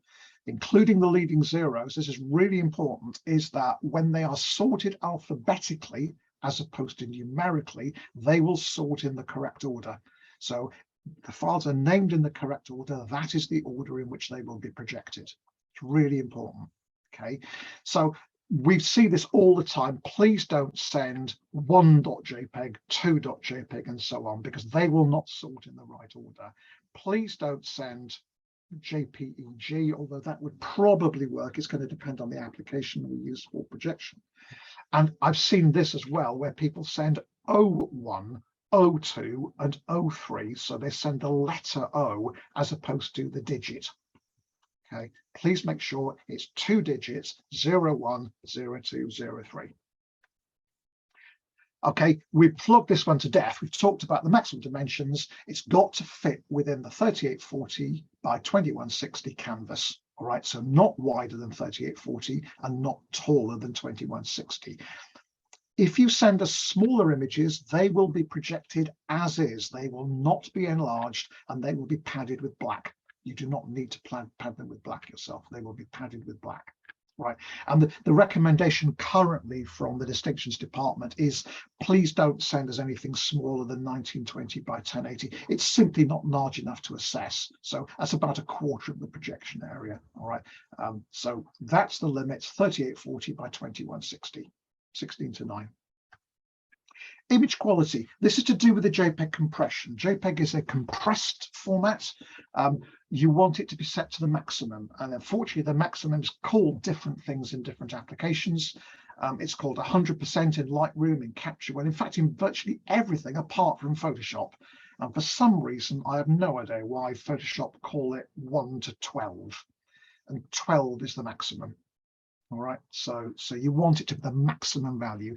including the leading zeros, this is really important, is that when they are sorted alphabetically, as opposed to numerically, they will sort in the correct order. So the files are named in the correct order. That is the order in which they will be projected. It's really important. Okay, so we see this all the time. Please don't send 1.jpg, 2.jpg, and so on, because they will not sort in the right order. Please don't send JPEG, although that would probably work. It's going to depend on the application we use for projection. And I've seen this as well, where people send 01, 02, and 03, so they send the letter O as opposed to the digit. Okay, please make sure it's 2 digits, 01, 02, 03. Okay, we've plugged this one to death. We've talked about the maximum dimensions. It's got to fit within the 3840 by 2160 canvas. All right, so not wider than 3840 and not taller than 2160. If you send us smaller images, they will be projected as is. They will not be enlarged and they will be padded with black. You do not need to pad them with black yourself. They will be padded with black, right? And the recommendation currently from the distinctions department is please don't send us anything smaller than 1920 by 1080. It's simply not large enough to assess. So that's about 1/4 of the projection area, all right? So that's the limit, 3840 by 2160, 16:9. Image quality. This is to do with the JPEG compression. JPEG is a compressed format. You want it to be set to the maximum. And unfortunately, the maximum is called different things in different applications. It's called 100% in Lightroom, in Capture One. In fact, in virtually everything apart from Photoshop. And for some reason, I have no idea why Photoshop call it 1 to 12. And 12 is the maximum. All right, so you want it to be the maximum value.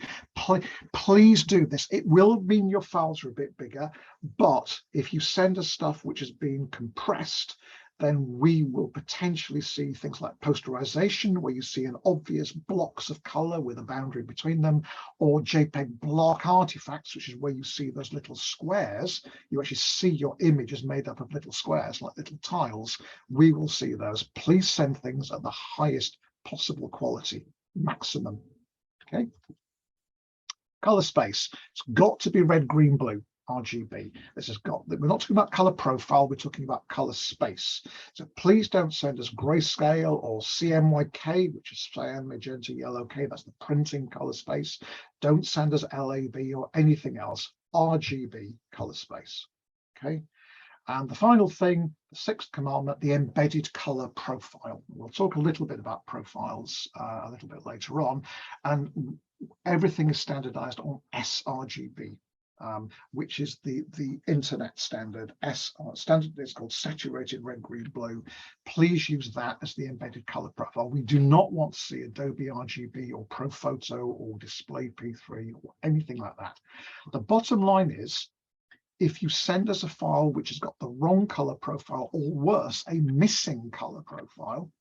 Please do this. It will mean your files are a bit bigger, but if you send us stuff which has been compressed, then we will potentially see things like posterization, where you see an obvious blocks of color with a boundary between them, or JPEG block artifacts, which is where you see those little squares. You actually see your image is made up of little squares, like little tiles. We will see those. Please send things at the highest possible quality, maximum. Okay, color space. It's got to be red, green, blue, RGB. This has got, we're not talking about color profile, we're talking about color space. So please don't send us grayscale or CMYK, which is cyan, magenta, yellow. Okay, that's the printing color space. Don't send us LAB or anything else. RGB color space. Okay. And the final thing, the 6th commandment, the embedded color profile. We'll talk a little bit about profiles a little bit later on. And everything is standardized on sRGB, which is the internet standard. Standard is called saturated red, green, blue. Please use that as the embedded color profile. We do not want to see Adobe RGB or ProPhoto or Display P3 or anything like that. The bottom line is, if you send us a file which has got the wrong color profile, or worse, a missing color profile,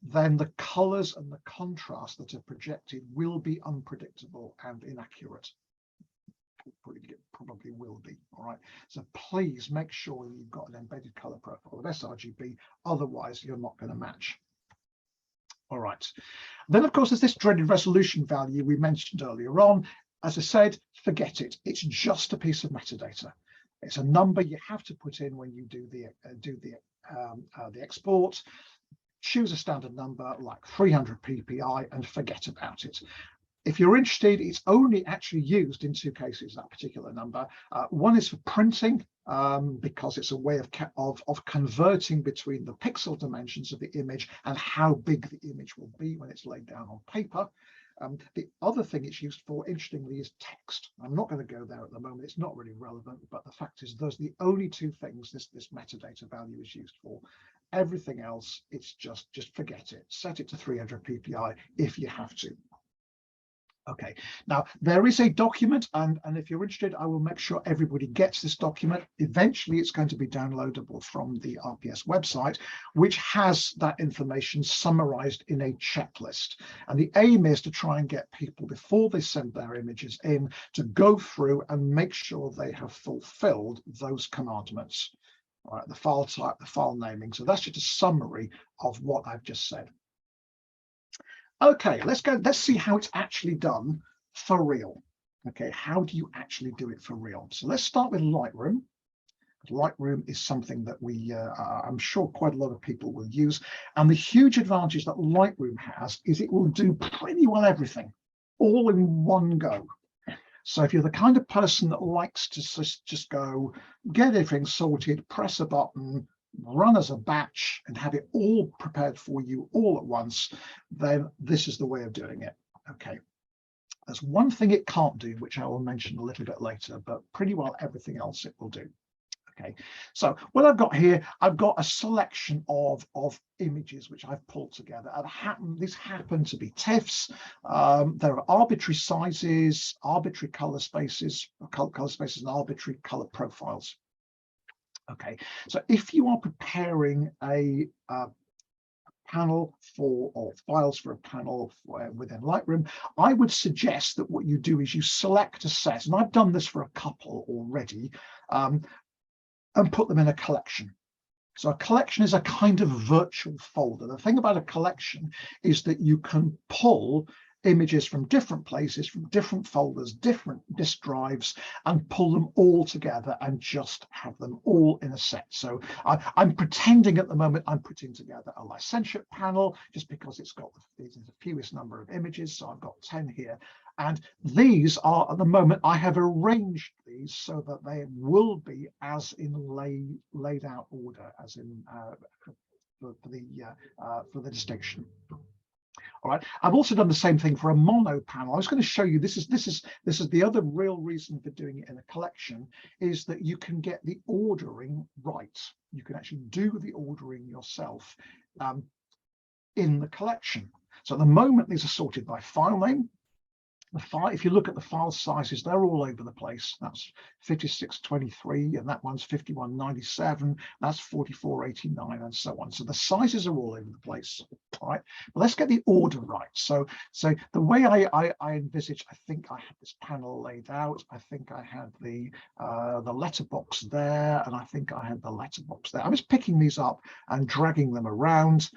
then the colors and the contrast that are projected will be unpredictable and inaccurate. Probably will be. All right, so please make sure you've got an embedded color profile of sRGB, otherwise you're not going to match. All right, then of course there's this dreaded resolution value we mentioned earlier on. As I said, forget it. It's just a piece of metadata. It's a number you have to put in when you do the export. Choose a standard number like 300 ppi and forget about it. If you're interested, it's only actually used in two cases, that particular number. One is for printing, because it's a way of converting between the pixel dimensions of the image and how big the image will be when it's laid down on paper. The other thing it's used for, interestingly, is text. I'm not going to go there at the moment. It's not really relevant, but the fact is those are the only two things this metadata value is used for. Everything else, it's just forget it. Set it to 300 ppi if you have to. Okay, now there is a document, and if you're interested, I will make sure everybody gets this document. Eventually, it's going to be downloadable from the RPS website, which has that information summarized in a checklist. And the aim is to try and get people, before they send their images in, to go through and make sure they have fulfilled those commandments. All right, the file type, the file naming. So that's just a summary of what I've just said. Okay, let's see how it's actually done for real. Okay, how do you actually do it for real? So let's start with Lightroom. Lightroom is something that I'm sure quite a lot of people will use. And the huge advantage that Lightroom has is it will do pretty well everything, all in one go. So if you're the kind of person that likes to just go, get everything sorted, press a button, run as a batch and have it all prepared for you all at once, then this is the way of doing it. Okay, there's one thing it can't do, which I will mention a little bit later, but pretty well everything else it will do. Okay, so what I've got here, I've got a selection of images which I've pulled together. These happen to be TIFFs. There are arbitrary sizes, arbitrary color spaces, and arbitrary color profiles. Okay, so if you are preparing a panel or files for a panel within Lightroom, I would suggest that what you do is you select a set, and I've done this for a couple already, and put them in a collection. So a collection is a kind of virtual folder. The thing about a collection is that you can pull images from different places, from different folders, different disk drives, and pull them all together and just have them all in a set. So I'm pretending at the moment I'm putting together a licentiate panel just because it's got the fewest number of images. So I've got 10 here. And these are, at the moment, I have arranged these so that they will be as in laid out order, as in for the distinction. All right. I've also done the same thing for a mono panel. I was going to show you this is the other real reason for doing it in a collection, is that you can get the ordering right. You can actually do the ordering yourself in the collection. So at the moment, these are sorted by file name. If you look at the file sizes, they're all over the place. That's 5623, and that one's 5197. That's 4489, and so on. So the sizes are all over the place. All right, but let's get the order right. So the way I envisage, I think I had this panel laid out. I think I had the letterbox there, and I think I had the letterbox there. I'm just picking these up and dragging them around.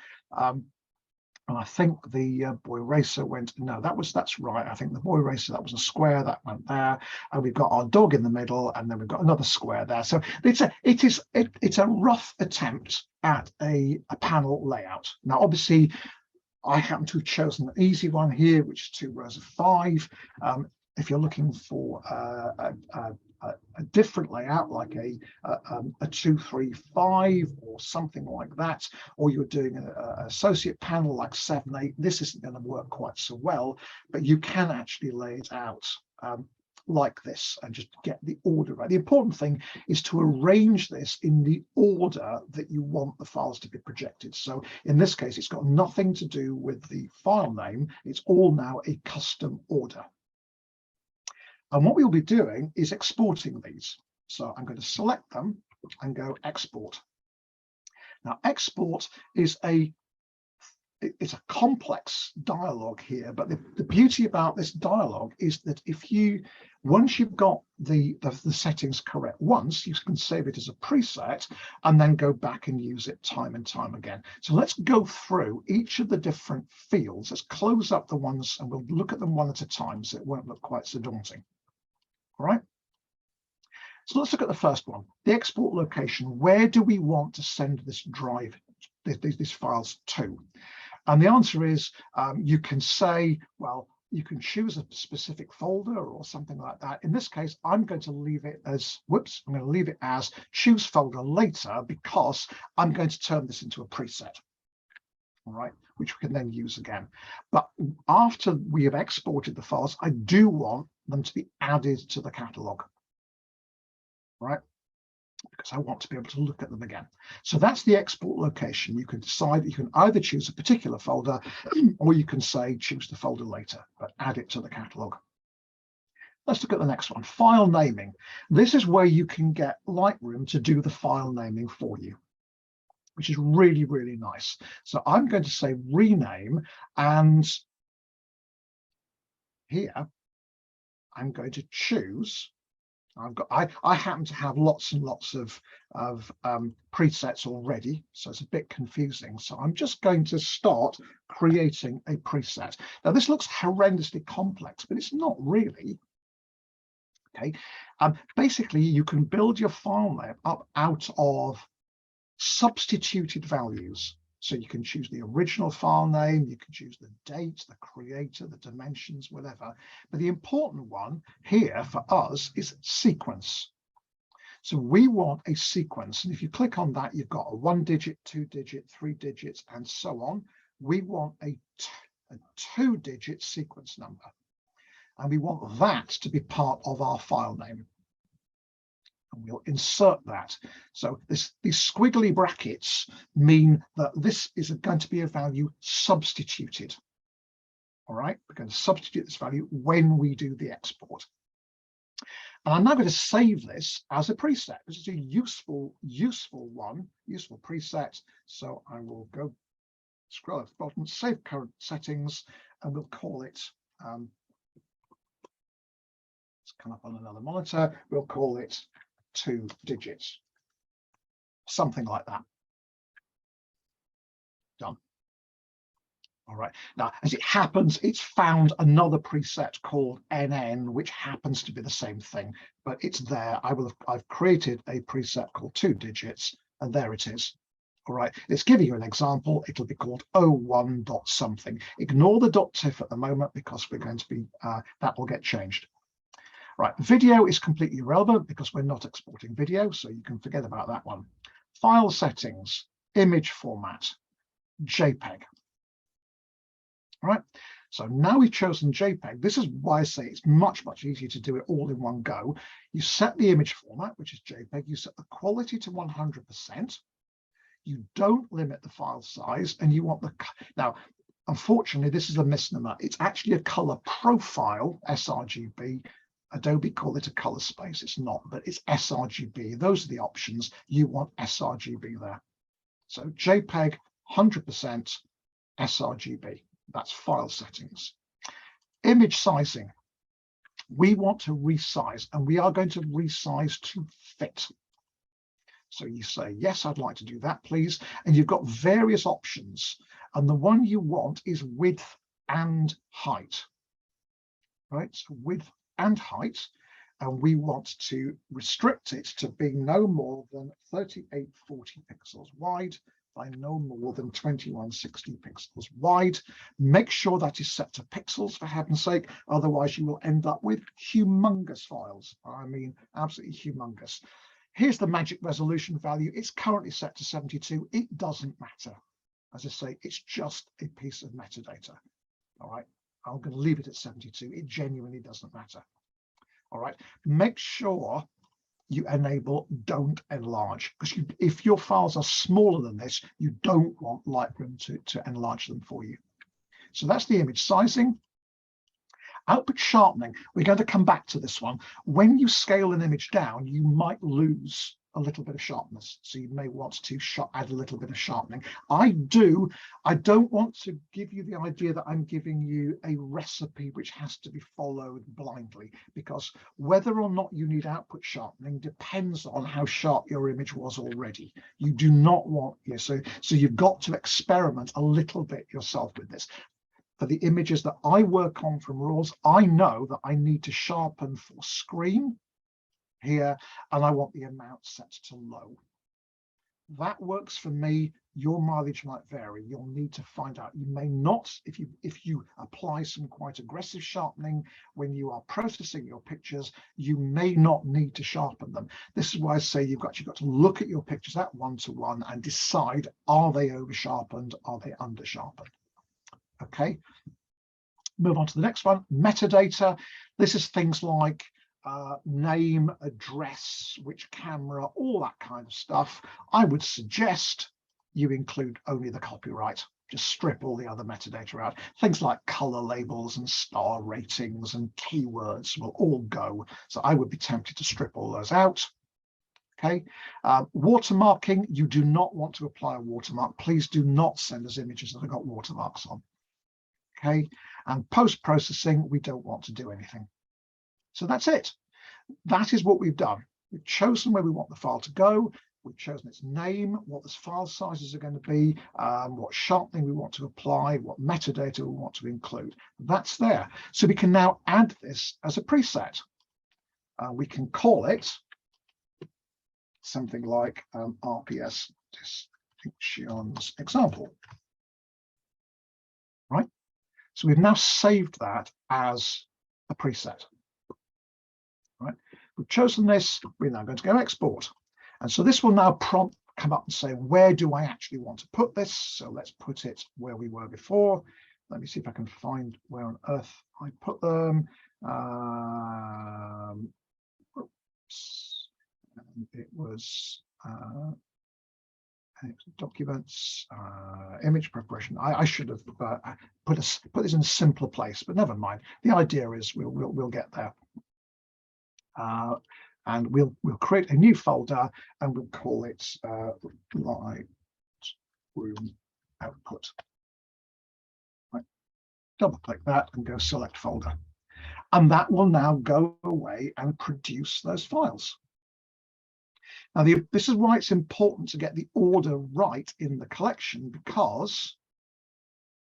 And I think the boy racer went, no, that's right. I think the boy racer, that was a square that went there. And we've got our dog in the middle, and then we've got another square there. So it's a rough attempt at a panel layout. Now, obviously, I happen to have chosen an easy one here, which is 2 rows of 5. If you're looking for a different layout, like a 2-3-5 or something like that, or you're doing an associate panel like 7-8, this isn't going to work quite so well, but you can actually lay it out like this and just get the order right. The important thing is to arrange this in the order that you want the files to be projected. So in this case, it's got nothing to do with the file name. It's all now a custom order. And what we'll be doing is exporting these. So I'm going to select them and go export. Now, export is it's a complex dialogue here, but the beauty about this dialogue is that once you've got the settings correct once, you can save it as a preset and then go back and use it time and time again. So let's go through each of the different fields. Let's close up the ones and we'll look at them one at a time so it won't look quite so daunting. All right. So let's look at the first one, the export location. Where do we want to send this drive, these files to? And the answer is, you can say, well, you can choose a specific folder or something like that. In this case, I'm going to leave it as, I'm going to leave it as choose folder later, because I'm going to turn this into a preset, all right, which we can then use again. But after we have exported the files, I do want them to be added to the catalog, right? Because I want to be able to look at them again. So that's the export location. You can decide, you can either choose a particular folder or you can say choose the folder later, but add it to the catalog. Let's look at the next one, file naming. This is where you can get Lightroom to do the file naming for you, which is really, really nice. So I'm going to say rename, and here I'm going to choose, I happen to have lots and lots of presets already, so it's a bit confusing. So I'm just going to start creating a preset. Now this looks horrendously complex, but it's not really. Okay, basically you can build your file name up out of substituted values. So you can choose the original file name, you can choose the date, the creator, the dimensions, whatever. But the important one here for us is sequence. So we want a sequence. And if you click on that, you've got a 1-digit, 2-digit, 3 digits, and so on. We want a 2-digit sequence number. And we want that to be part of our file name. And we'll insert that. So these squiggly brackets mean that this is going to be a value substituted. All right, we're going to substitute this value when we do the export. And I'm now going to save this as a preset. This is a useful preset. So I will go scroll at the bottom, save current settings, and we'll call it, let's come up on another monitor, we'll call it 2 digits, something like that. Done. All right, now as it happens, it's found another preset called NN, which happens to be the same thing, but it's there. I've created a preset called 2 digits, and there it is. All right, it's giving you an example. It'll be called 01 dot something. Ignore the .tiff at the moment because we're going to be that will get changed. Right, video is completely irrelevant because we're not exporting video, so you can forget about that one. File settings, image format, JPEG. All right, so now we've chosen JPEG. This is why I say it's much, much easier to do it all in one go. You set the image format, which is JPEG. You set the quality to 100%. You don't limit the file size, and you want the, now, unfortunately, this is a misnomer. It's actually a color profile, sRGB. Adobe call it a color space. It's not, but it's sRGB. Those are the options. You want sRGB there. So JPEG 100% sRGB. That's file settings. Image sizing. We want to resize, and we are going to resize to fit. So you say, yes, I'd like to do that, please. And you've got various options. And the one you want is width and height. Right, so width and height, and we want to restrict it to being no more than 3840 pixels wide by no more than 2160 pixels wide. Make sure that is set to pixels, for heaven's sake, otherwise you will end up with humongous files. I mean, absolutely humongous. Here's the magic resolution value. It's currently set to 72. It doesn't matter. As I say, it's just a piece of metadata. All right. I'm going to leave it at 72. It genuinely doesn't matter. All right. Make sure you enable don't enlarge, because if your files are smaller than this, you don't want Lightroom to enlarge them for you. So that's the image sizing. Output sharpening, we're going to come back to this one. When you scale an image down, you might lose a little bit of sharpness. So you may want to add a little bit of sharpening. I don't want to give you the idea that I'm giving you a recipe which has to be followed blindly, because whether or not you need output sharpening depends on how sharp your image was already. You do not want, so you've got to experiment a little bit yourself with this. For the images that I work on from RAWs, I know that I need to sharpen for screen here, and I want the amount set to low. That works for me. Your mileage might vary. You'll need to find out. You may not, if you apply some quite aggressive sharpening when you are processing your pictures, you may not need to sharpen them. This is why I say you've got to look at your pictures at 1:1 and decide, are they over sharpened, are they under sharpened? Okay, move on to the next one. Metadata. This is things like name, address, which camera, all that kind of stuff. I would suggest you include only the copyright. Just strip all the other metadata out. Things like color labels and star ratings and keywords will all go. So I would be tempted to strip all those out. Okay, watermarking, you do not want to apply a watermark. Please do not send us images that have got watermarks on. Okay, and post-processing, we don't want to do anything. So that's it. That is what we've done. We've chosen where we want the file to go. We've chosen its name, what the file sizes are going to be, what sharpening we want to apply, what metadata we want to include. That's there. So we can now add this as a preset. We can call it something like RPS Distinctions example. Right? So we've now saved that as a preset. Right? We've chosen this. We're now going to go export. And so this will now come up and say, where do I actually want to put this? So let's put it where we were before. Let me see if I can find where on earth I put them. Oops. It was documents, image preparation. I should have put this in a simpler place, but never mind. The idea is we'll get there. And we'll create a new folder and we'll call it Lightroom output. Right. Double click that and go select folder. And that will now go away and produce those files. Now, this is why it's important to get the order right in the collection, because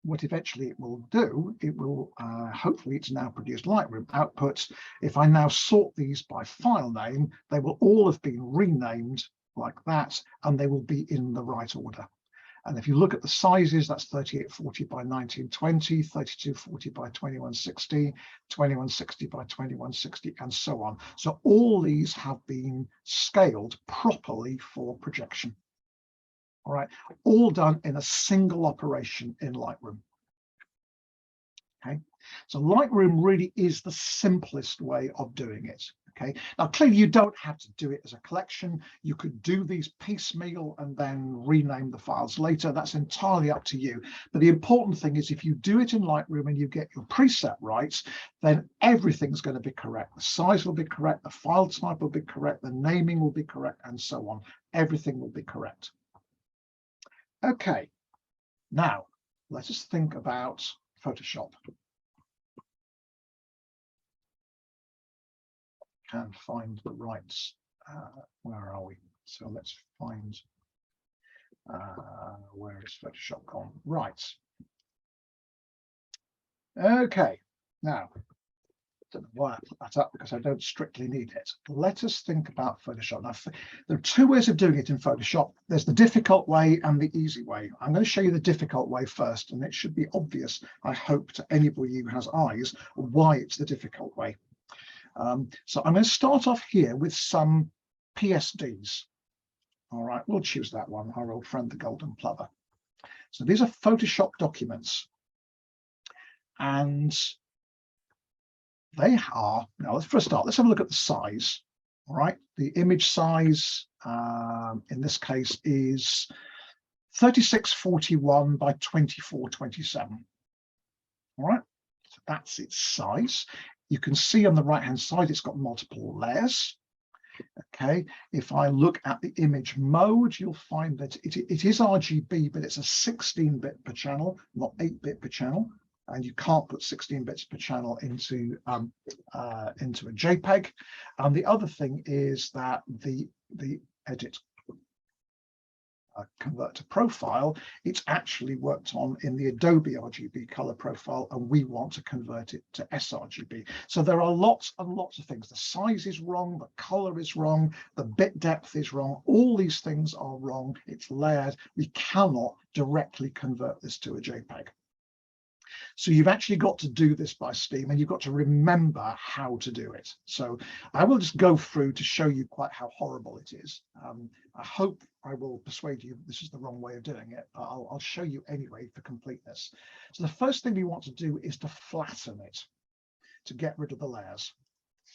what eventually it will do, it will, hopefully it's now produced Lightroom outputs. If I now sort these by file name, they will all have been renamed like that, and they will be in the right order. And if you look at the sizes, that's 3840 by 1920, 3240 by 2160, 2160 by 2160, and so on. So all these have been scaled properly for projection. All right, all done in a single operation in Lightroom. Okay, so Lightroom really is the simplest way of doing it. Okay, now clearly you don't have to do it as a collection. You could do these piecemeal and then rename the files later. That's entirely up to you. But the important thing is, if you do it in Lightroom and you get your preset right, then everything's going to be correct. The size will be correct, the file type will be correct, the naming will be correct, and so on. Everything will be correct. Okay, now let us think about Photoshop. Can find the right, where are we? So let's find, where is Photoshop gone? Right. Okay, now, don't know why I put that up, because I don't strictly need it. Let us think about Photoshop. Now, there are two ways of doing it in Photoshop. There's the difficult way and the easy way. I'm going to show you the difficult way first, and it should be obvious, I hope, to anybody who has eyes, why it's the difficult way. So I'm going to start off here with some PSDs. All right, we'll choose that one, our old friend, the golden plover. So these are Photoshop documents. And they are, now let's first start, let's have a look at the size. All right, the image size in this case is 3641 by 2427. All right, so That's its size. You can see on the right-hand side, it's got multiple layers. Okay, if I look at the image mode, you'll find that it is RGB, but it's a 16-bit per channel, not 8-bit per channel. And you can't put 16 bits per channel into a JPEG. And the other thing is that the edit convert to profile, it's actually worked on in the Adobe RGB color profile, and we want to convert it to sRGB. So there are lots and lots of things. The size is wrong, the color is wrong, the bit depth is wrong. All these things are wrong. It's layered. We cannot directly convert this to a JPEG. So you've actually got to do this by steam, and you've got to remember how to do it. So I will just go through to show you quite how horrible it is. I hope I will persuade you this is the wrong way of doing it. I'll show you anyway for completeness. So the first thing we want to do is to flatten it, to get rid of the layers.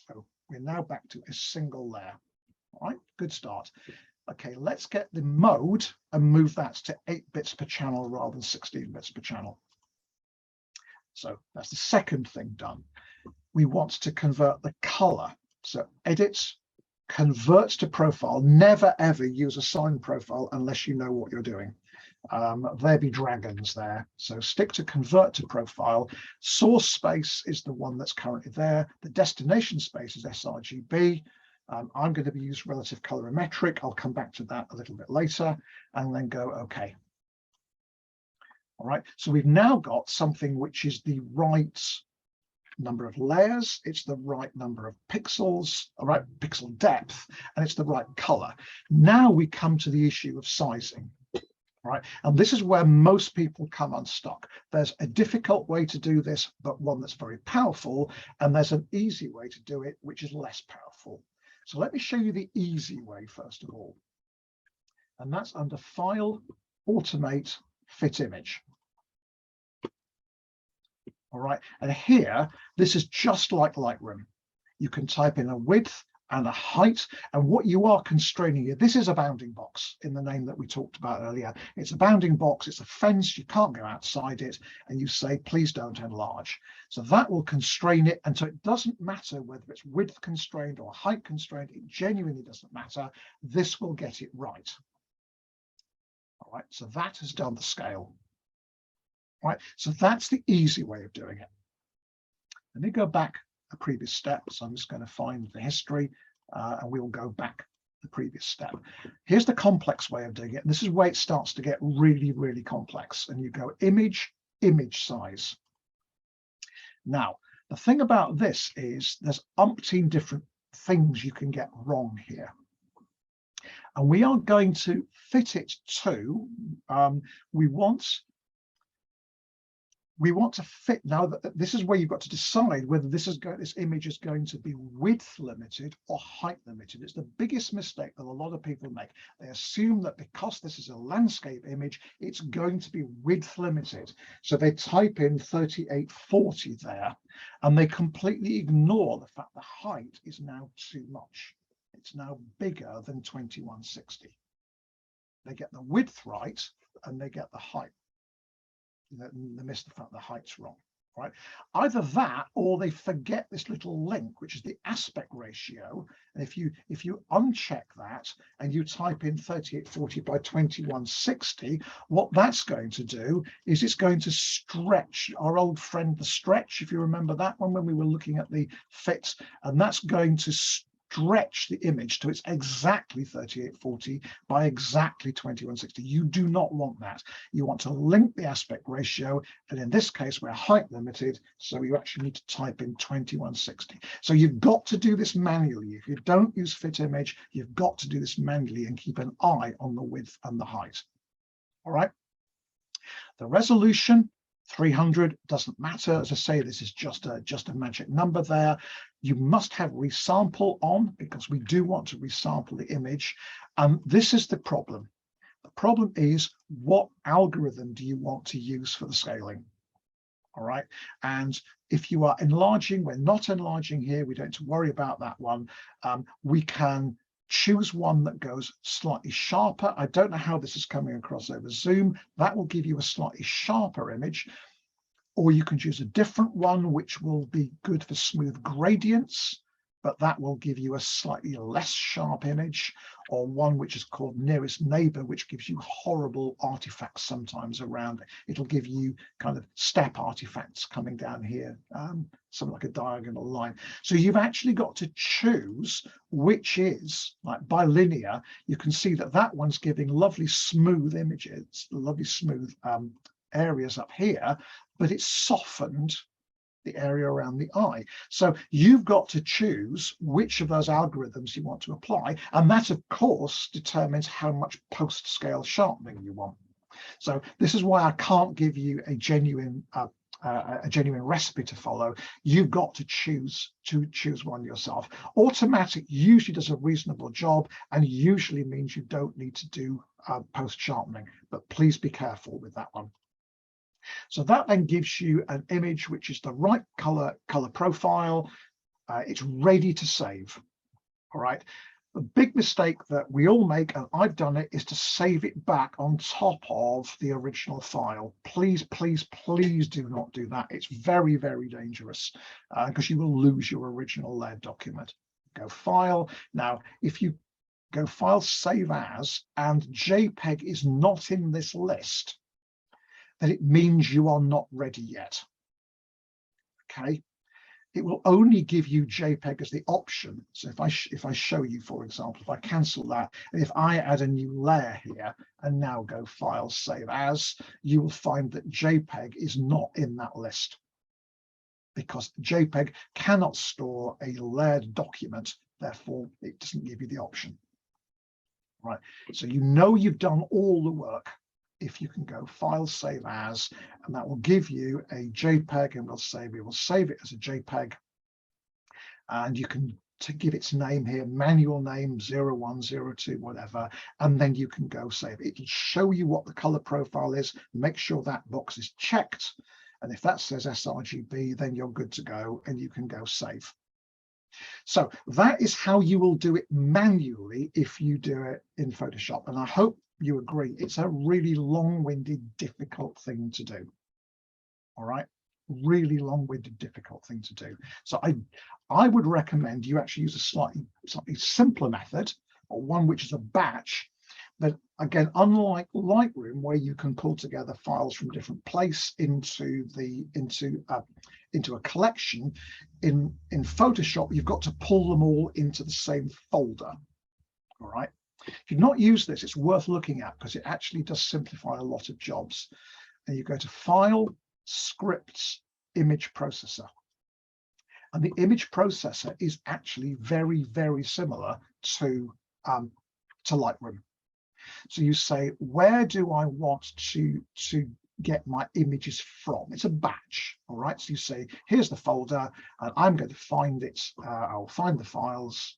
So we're now back to a single layer. All right, good start. Okay, let's get the mode and move that to 8 bits per channel rather than 16 bits per channel. So that's the second thing done. We want to convert the color. So edit, convert to profile. Never ever use a sign profile unless you know what you're doing. There be dragons there. So stick to convert to profile. Source space is the one that's currently there. The destination space is sRGB. I'm going to use relative colorimetric. I'll come back to that a little bit later, and then go OK. All right, so we've now got something which is the right number of layers, it's the right number of pixels, all right, pixel depth, and it's the right color. Now we come to the issue of sizing. All right, and this is where most people come unstuck. There's a difficult way to do this, but one that's very powerful, and there's an easy way to do it, which is less powerful. So let me show you the easy way first of all, and that's under File, Automate, Fit Image. All right, and here, this is just like Lightroom. You can type in a width and a height, and what you are constraining here, this is a bounding box in the name that we talked about earlier. It's a bounding box, it's a fence, you can't go outside it, and you say, please don't enlarge. So that will constrain it, and so it doesn't matter whether it's width constrained or height constrained, it genuinely doesn't matter. This will get it right. All right, so that has done the scale. Right, so that's the easy way of doing it. Let me go back a previous step. So I'm just going to find the history, and we will go back the previous step. Here's the complex way of doing it. And this is where it starts to get really, really complex. And you go image, image size. Now, the thing about this is there's umpteen different things you can get wrong here. And we are going to fit it to, we want to fit. Now, this is where you've got to decide whether this image is going to be width limited or height limited. It's the biggest mistake that a lot of people make. They assume that because this is a landscape image, it's going to be width limited. So they type in 3840 there, and they completely ignore the fact the height is now too much. It's now bigger than 2160. They get the width right, and they get the height. They miss the fact the height's wrong, right? Either that, or they forget this little link, which is the aspect ratio. And if you uncheck that and you type in 3840 by 2160, what that's going to do is it's going to stretch our old friend the stretch, if you remember that one when we were looking at the fit, and that's going to stretch the image to its exactly 3840 by exactly 2160. You do not want that. You want to link the aspect ratio, and in this case we're height limited, so you actually need to type in 2160. So you've got to do this manually. If you don't use fit image, you've got to do this manually and keep an eye on the width and the height. All right. The resolution, 300, doesn't matter. As I say, this is just a magic number there. You must have resample on because we do want to resample the image. This is the problem. The problem is, what algorithm do you want to use for the scaling? All right. And if you are enlarging, we're not enlarging here. We don't have to worry about that one. We can choose one that goes slightly sharper. I don't know how this is coming across over Zoom. That will give you a slightly sharper image. or you can choose a different one, which will be good for smooth gradients, but that will give you a slightly less sharp image, or one which is called nearest neighbor, which gives you horrible artifacts sometimes around it. It'll give you kind of step artifacts coming down here, something like a diagonal line. So you've actually got to choose which is, like bilinear, you can see that that one's giving lovely smooth images, lovely smooth areas up here, but it's softened the area around the eye. So you've got to choose which of those algorithms you want to apply, and that of course determines how much post-scale sharpening you want. So this is why I can't give you a genuine recipe to follow. You've got to choose one yourself. Automatic usually does a reasonable job and usually means you don't need to do post sharpening, but please be careful with that one. So that then gives you an image which is the right color profile. It's ready to save. All right. The big mistake that we all make, and I've done it, is to save it back on top of the original file. Please, please, please do not do that. It's very, very dangerous because you will lose your original layered document. Go File. Now, if you go File, Save As, and JPEG is not in this list, then it means you are not ready yet. Okay, it will only give you JPEG as the option. So if I show you, for example, if I cancel that, and if I add a new layer here and now go File, Save As, you will find that JPEG is not in that list because JPEG cannot store a layered document. Therefore, it doesn't give you the option. Right, so you know you've done all the work if you can go File, Save As, and that will give you a JPEG, and we will save it as a JPEG. And you can give its name here, manual name 0102, whatever, and then you can go save. It'll show you what the color profile is. Make sure that box is checked, and if that says sRGB, then you're good to go, and you can go save. So that is how you will do it manually if you do it in Photoshop, and I hope you agree it's a really long-winded, difficult thing to do. All right, really long-winded, difficult thing to do. So I would recommend you actually use a slightly simpler method, or one which is a batch. But again, unlike Lightroom, where you can pull together files from different places into a collection, in Photoshop you've got to pull them all into the same folder. All right. If you've not used this, it's worth looking at because it actually does simplify a lot of jobs. And you go to File, Scripts, Image Processor. And the image processor is actually very, very similar to Lightroom. So you say, where do I want to get my images from? It's a batch. All right. So you say, here's the folder, and I'm going to find it. I'll find the files.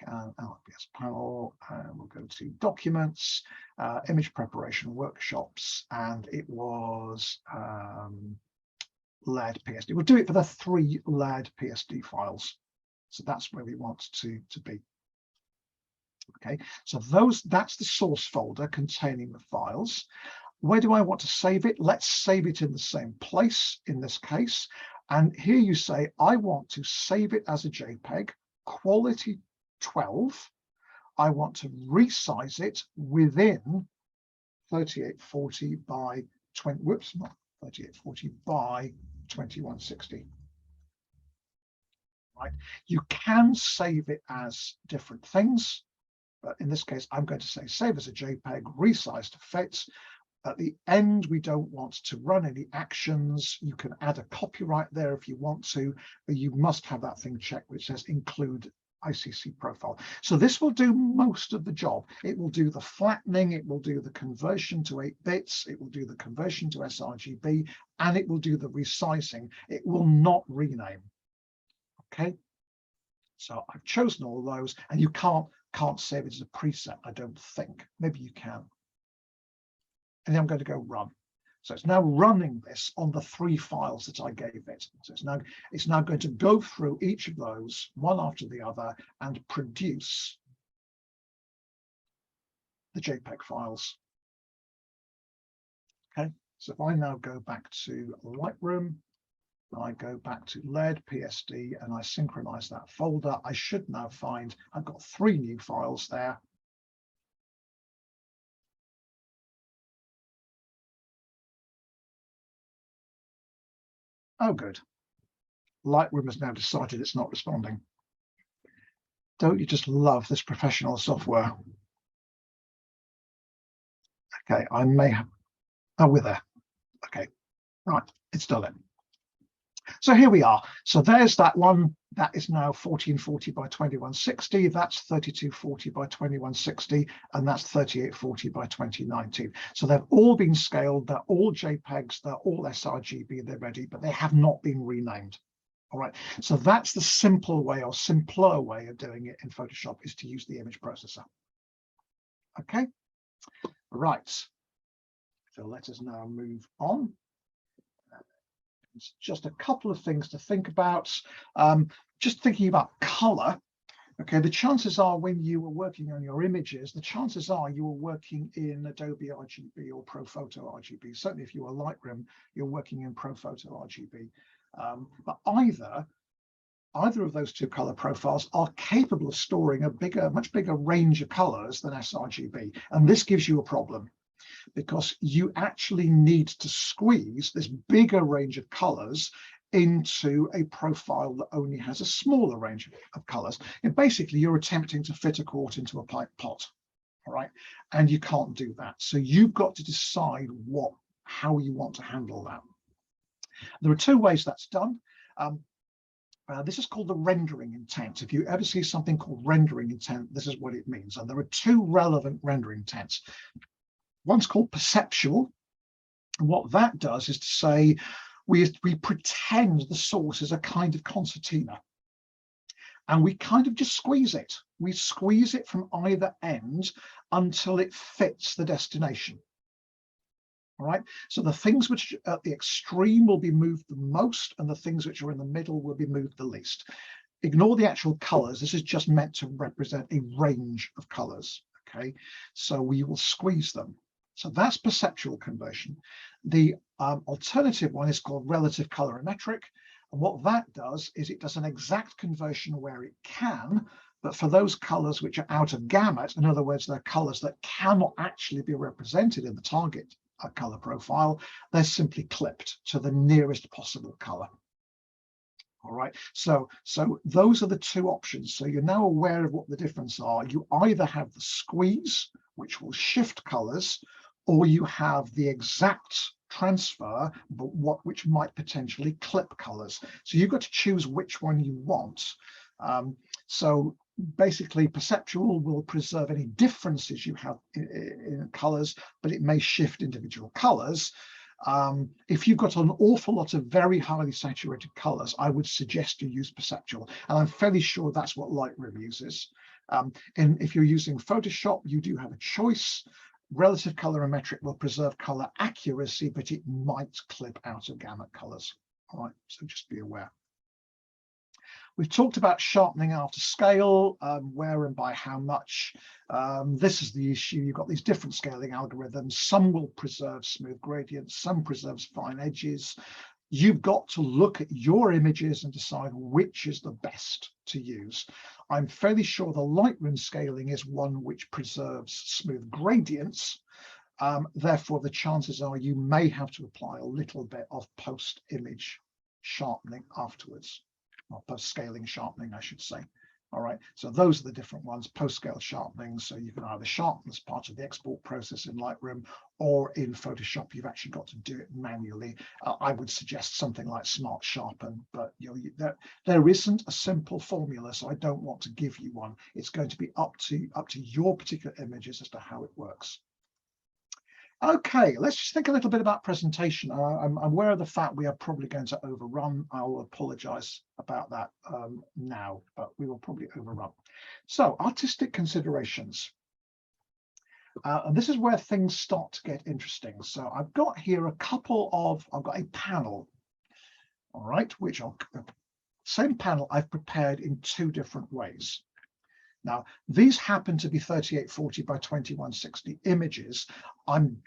RPS panel, and we'll go to documents, image preparation workshops, and it was layered PSD. We'll do it for the 3 layered PSD files. So that's where we want to be. Okay, so that's the source folder containing the files. Where do I want to save it? Let's save it in the same place in this case. And here you say, I want to save it as a JPEG, quality 12. I want to resize it within 3840 by 20, whoops, not 3840 by 2160. Right, you can save it as different things, but in this case I'm going to say save as a JPEG, resize to fit. At the end, we don't want to run any actions. You can add a copyright there if you want to, but you must have that thing checked which says include ICC profile. So this will do most of the job. It will do the flattening, it will do the conversion to 8 bits, it will do the conversion to sRGB, and it will do the resizing. It will not rename. Okay, so I've chosen all those, and you can't save it as a preset, I don't think. Maybe you can. And then I'm going to go run. So it's now running this on the 3 files that I gave it. So it's now going to go through each of those one after the other and produce the JPEG files. Okay, So if I now go back to Lightroom, I go back to LED, PSD, and I synchronize that folder, I should now find I've got 3 new files there. Oh, good. Lightroom has now decided it's not responding. Don't you just love this professional software? Okay, I may have, oh, we're there. Okay, right, it's done it. So here we are. So there's that one. That is now 1440 by 2160. That's 3240 by 2160, and that's 3840 by 2019. So they've all been scaled. They're all JPEGs. They're all sRGB. They're ready, but they have not been renamed. All right. So that's the simple way, or simpler way, of doing it in Photoshop, is to use the image processor. Okay. Right. So let us now move on. It's just a couple of things to think about. Just thinking about color. Okay, the chances are when you were working on your images, the chances are you were working in Adobe RGB or ProPhoto RGB. Certainly if you were Lightroom, you're working in ProPhoto RGB. But either of those 2 color profiles are capable of storing a much bigger range of colors than sRGB. And this gives you a problem, because you actually need to squeeze this bigger range of colors into a profile that only has a smaller range of colors. And basically, you're attempting to fit a quart into a pint pot, all right? And you can't do that. So you've got to decide how you want to handle that. There are 2 ways that's done. This is called the rendering intent. If you ever see something called rendering intent, this is what it means. And there are 2 relevant rendering intents. One's called perceptual. And what that does is to say we pretend the source is a kind of concertina, and we kind of just squeeze it. We squeeze it from either end until it fits the destination. All right. So the things which are at the extreme will be moved the most, and the things which are in the middle will be moved the least. Ignore the actual colors. This is just meant to represent a range of colors. Okay. So we will squeeze them. So that's perceptual conversion. The alternative one is called relative colorimetric. And what that does is it does an exact conversion where it can, but for those colors which are out of gamut, in other words, they're colors that cannot actually be represented in the target color profile, they're simply clipped to the nearest possible color. All right, so those are the 2 options. So you're now aware of what the difference are. You either have the squeeze, which will shift colors, or you have the exact transfer, but which might potentially clip colors. So you've got to choose which one you want. So basically, perceptual will preserve any differences you have in colors, but it may shift individual colors. If you've got an awful lot of very highly saturated colors, I would suggest you use perceptual, and I'm fairly sure that's what Lightroom uses. And if you're using Photoshop, you do have a choice. Relative colorimetric will preserve color accuracy, but it might clip out of gamut colors. All right, so just be aware. We've talked about sharpening after scale, where and by how much. This is the issue. You've got these different scaling algorithms. Some will preserve smooth gradients, some preserves fine edges. You've got to look at your images and decide which is the best to use. I'm fairly sure the Lightroom scaling is one which preserves smooth gradients. Therefore, the chances are you may have to apply a little bit of post-image sharpening afterwards, or post-scaling sharpening, I should say. All right, so those are the different ones, post-scale sharpening. So you can either sharpen as part of the export process in Lightroom, or in Photoshop, you've actually got to do it manually. I would suggest something like Smart Sharpen, but there isn't a simple formula, so I don't want to give you one. It's going to be up to your particular images as to how it works. Okay, let's just think a little bit about presentation. I'm aware of the fact we are probably going to overrun. I'll apologize about that now, but we will probably overrun. So, artistic considerations. And this is where things start to get interesting. So I've got here I've got a panel, all right, same panel I've prepared in 2 different ways. Now, these happen to be 3840 by 2160 images. I'm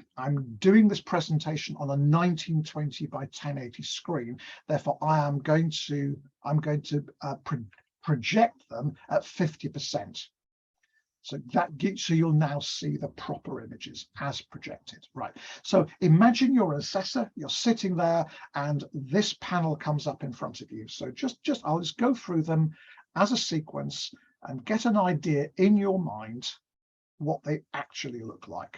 doing this presentation on a 1920 by 1080 screen. Therefore, I'm going to project them at 50%. So you'll now see the proper images as projected, right? So imagine you're an assessor, you're sitting there, and this panel comes up in front of you. So I'll just go through them as a sequence and get an idea in your mind what they actually look like.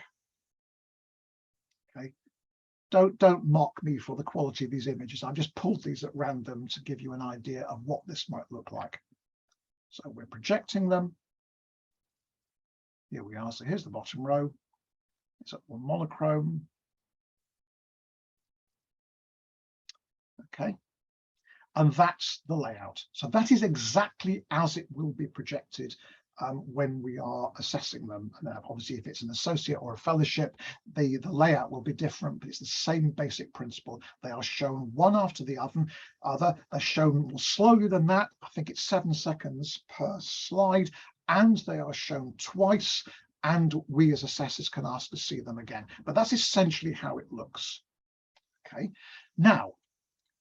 Okay, don't mock me for the quality of these images. I've just pulled these at random to give you an idea of what this might look like. So we're projecting them. Here we are. So here's the bottom row. It's up on monochrome. Okay. And that's the layout. So that is exactly as it will be projected when we are assessing them. And obviously, if it's an associate or a fellowship, the layout will be different, but it's the same basic principle. They are shown one after the other. They're shown more slowly than that. I think it's 7 seconds per slide, and they are shown twice. And we as assessors can ask to see them again. But that's essentially how it looks. Okay. Now,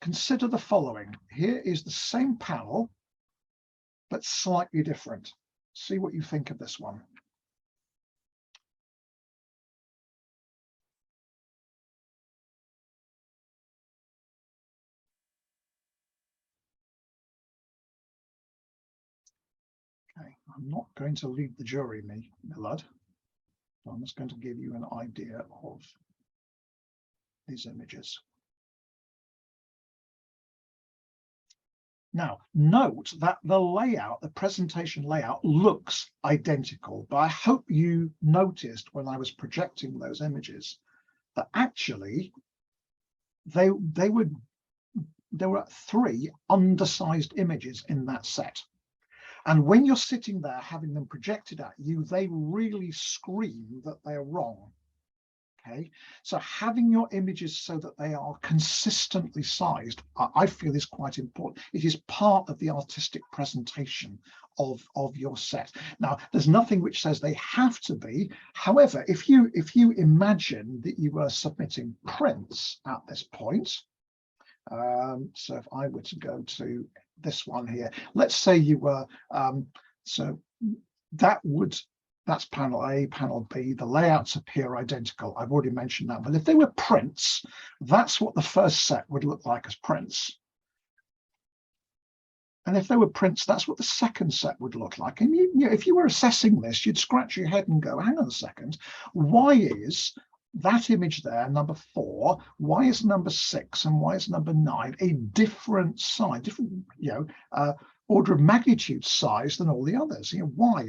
consider the following. Here is the same panel, but slightly different. See what you think of this one. Okay, I'm not going to lead the jury, Millard. I'm just going to give you an idea of these images. Now, note that the layout, the presentation layout, looks identical, but I hope you noticed when I was projecting those images that actually there were 3 undersized images in that set. And when you're sitting there having them projected at you, they really scream that they're wrong. Okay, so having your images so that they are consistently sized, I feel is quite important. It is part of the artistic presentation of your set. Now, there's nothing which says they have to be. However, if you imagine that you were submitting prints at this point, so if I were to go to this one here, let's say you were, so that's panel A, panel B, the layouts appear identical. I've already mentioned that, but if they were prints, that's what the first set would look like as prints. And if they were prints, that's what the second set would look like. And if you were assessing this, you'd scratch your head and go, hang on a second, why is that image there, number 4, why is number 6 and why is number 9 a different size, different, order of magnitude size than all the others? Why?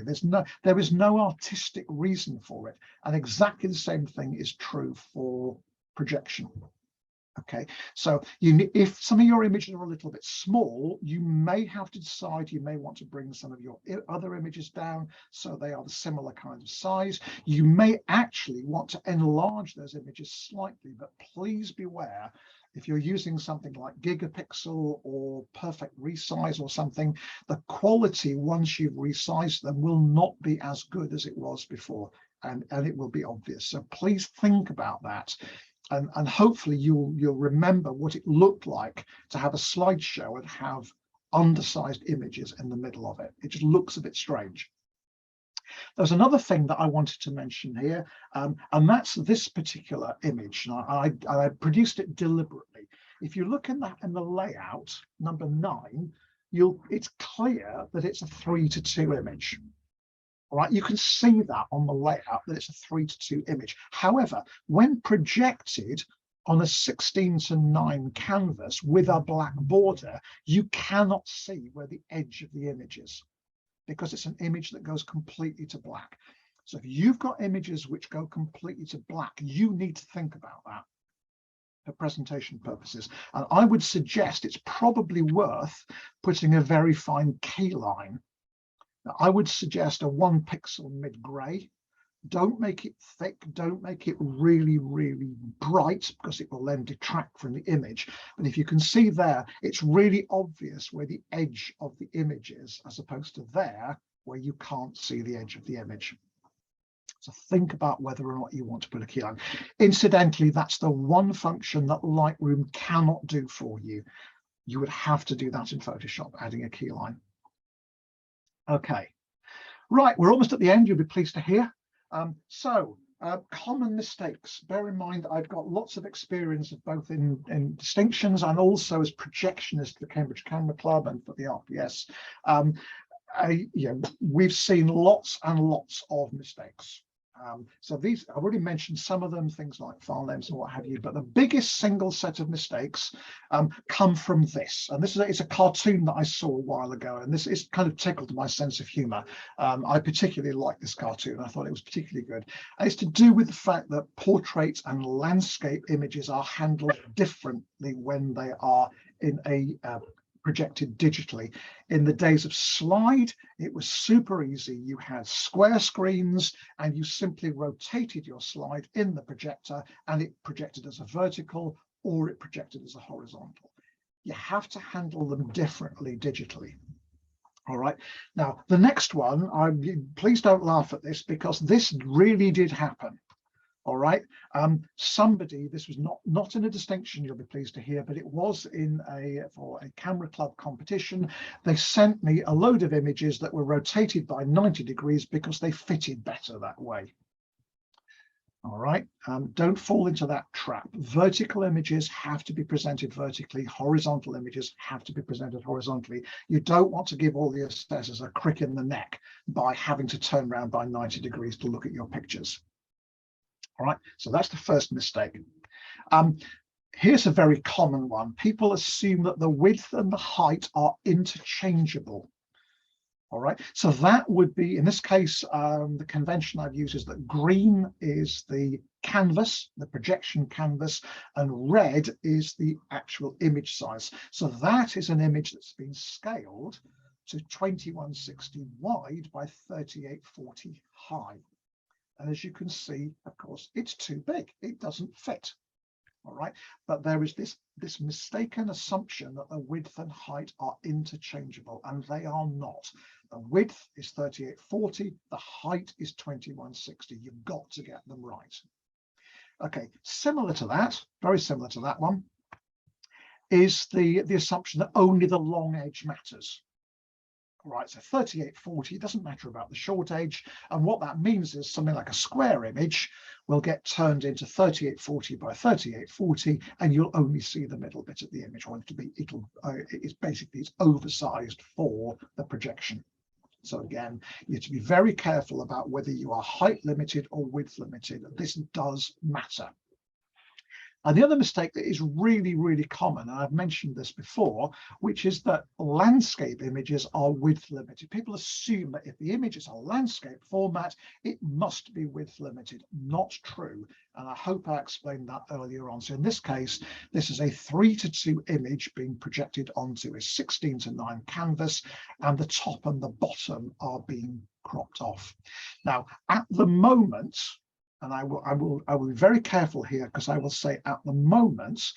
There is no artistic reason for it. And exactly the same thing is true for projection. Okay, so if some of your images are a little bit small, you may have to decide, you may want to bring some of your other images down so they are the similar kind of size. You may actually want to enlarge those images slightly, but please beware. If you're using something like gigapixel or perfect resize or something, the quality once you've resized them will not be as good as it was before, and it will be obvious. So please think about that. And hopefully you'll remember what it looked like to have a slideshow and have undersized images in the middle of it. It just looks a bit strange. There's another thing that I wanted to mention here, and that's this particular image. Now, I produced it deliberately. If you look in the layout, number 9, it's clear that it's a 3:2 image. All right, you can see that on the layout that it's a 3:2 image. However, when projected on a 16:9 canvas with a black border, you cannot see where the edge of the image is, because it's an image that goes completely to black. So if you've got images which go completely to black, you need to think about that for presentation purposes. And I would suggest it's probably worth putting a very fine key line. Now, I would suggest a 1 pixel mid-gray. Don't make it thick, don't make it really, really bright, because it will then detract from the image. But if you can see there, it's really obvious where the edge of the image is, as opposed to there, where you can't see the edge of the image. So think about whether or not you want to put a keyline. Incidentally, that's the one function that Lightroom cannot do for you. You would have to do that in Photoshop, adding a keyline. Okay, right, we're almost at the end, you'll be pleased to hear. Common mistakes. Bear in mind, I've got lots of experience of both in distinctions and also as projectionist for the Cambridge Camera Club and for the RPS. We've seen lots and lots of mistakes. So these, I've already mentioned some of them, things like file names and what have you, but the biggest single set of mistakes come from this. And this is it's a cartoon that I saw a while ago, and this is kind of tickled my sense of humor. I particularly like this cartoon. I thought it was particularly good. And it's to do with the fact that portraits and landscape images are handled differently when they are in a projected digitally. In the days of slide, it was super easy. You had square screens and you simply rotated your slide in the projector and it projected as a vertical or it projected as a horizontal. You have to handle them differently digitally. All right, now the next one, please don't laugh at this because this really did happen. All right, somebody, this was not in a distinction, you'll be pleased to hear, but it was for a camera club competition. They sent me a load of images that were rotated by 90 degrees because they fitted better that way. All right, don't fall into that trap. Vertical images have to be presented vertically. Horizontal images have to be presented horizontally. You don't want to give all the assessors a crick in the neck by having to turn around by 90 degrees to look at your pictures. All right, so that's the first mistake. Here's a very common one. People assume that the width and the height are interchangeable. All right, so that would be, in this case, the convention I've used is that green is the canvas, the projection canvas, and red is the actual image size. So that is an image that's been scaled to 2160 wide by 3840 high. And as you can see, of course, it's too big. It doesn't fit. All right. But there is this mistaken assumption that the width and height are interchangeable, and they are not. The width is 3840. The height is 2160. You've got to get them right. Okay. Similar to that, very similar to that one, is the assumption that only the long edge matters. Right, so 3840 doesn't matter about the short edge, and what that means is something like a square image will get turned into 3840 by 3840, and you'll only see the middle bit of the image. Or it's basically oversized for the projection. So again, you have to be very careful about whether you are height limited or width limited. This does matter. And the other mistake that is really, really common, and I've mentioned this before, which is that landscape images are width limited. People assume that if the image is a landscape format, it must be width limited. Not true. And I hope I explained that earlier on. So in this case, this is a 3:2 image being projected onto a 16:9 canvas, and the top and the bottom are being cropped off. Now, at the moment, and I will be very careful here because I will say at the moment,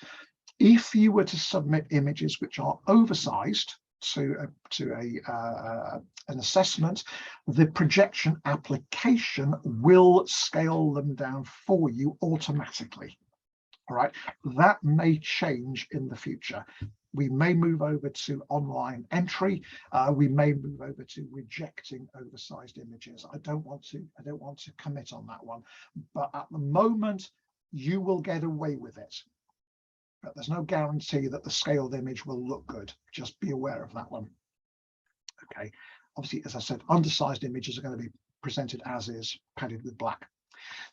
if you were to submit images which are oversized to an assessment, the projection application will scale them down for you automatically. All right, that may change in the future. We may move over to online entry. We may move over to rejecting oversized images. I don't want to commit on that one, but at the moment you will get away with it. But there's no guarantee that the scaled image will look good. Just be aware of that one. Okay. Obviously, as I said, undersized images are going to be presented as is, padded with black.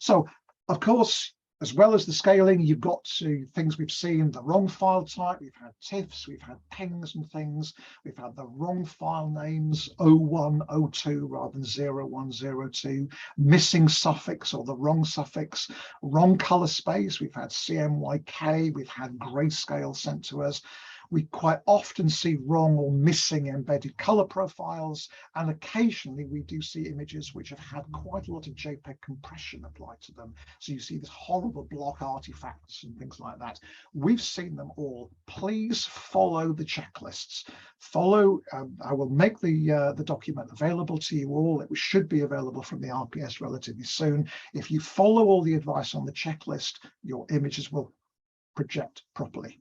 So, of course, as well as the scaling, you've got to things we've seen, the wrong file type, we've had TIFFs, we've had pings and things, we've had the wrong file names, 01, 02 rather than 0102, missing suffix or the wrong suffix, wrong color space, we've had CMYK, we've had grayscale sent to us. We quite often see wrong or missing embedded color profiles, and occasionally we do see images which have had quite a lot of JPEG compression applied to them. So you see this horrible block artifacts and things like that. We've seen them all. Please follow the checklists. Follow, I will make the document available to you all. It should be available from the RPS relatively soon. If you follow all the advice on the checklist, your images will project properly.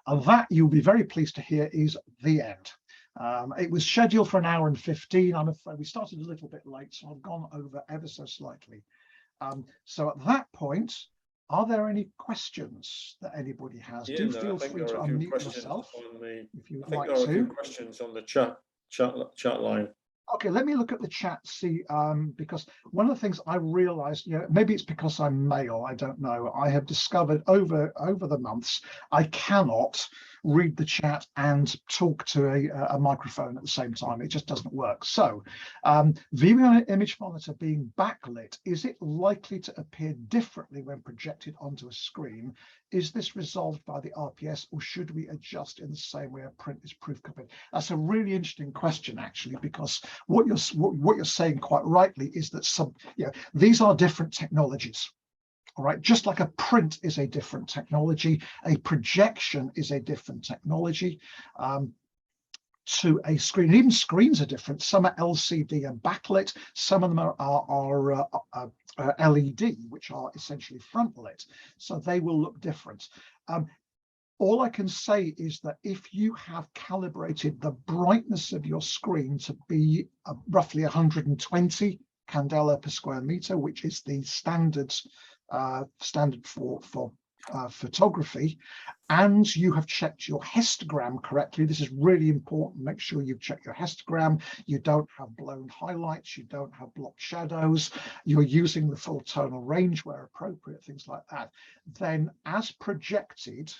And that, you'll be very pleased to hear, is the end. It was scheduled for 1 hour and 15. I'm afraid we started a little bit late, so I've gone over ever so slightly. So at that point, are there any questions that anybody has? Yeah, Do feel free to unmute yourself if you would like to. I think there are a few questions on the chat line. Okay, let me look at the chat, see, because one of the things I realized, maybe it's because I'm male, I don't know. I have discovered over the months, I cannot read the chat and talk to a microphone at the same time. It just doesn't work. So viewing on an image monitor being backlit, is it likely to appear differently when projected onto a screen? Is this resolved by the RPS, or should we adjust in the same way a print is proof copied? That's a really interesting question, actually, because what you're saying quite rightly is that these are different technologies. All right, just like a print is a different technology, a projection is a different technology to a screen. And even screens are different. Some are LCD and backlit. Some of them are LED, which are essentially front lit. So they will look different. All I can say is that if you have calibrated the brightness of your screen to be roughly 120 candela per square meter, which is the standard for photography, and you have checked your histogram correctly. This is really important. Make sure you've checked your histogram. You don't have blown highlights. You don't have blocked shadows. You're using the full tonal range where appropriate, things like that. Then, as projected,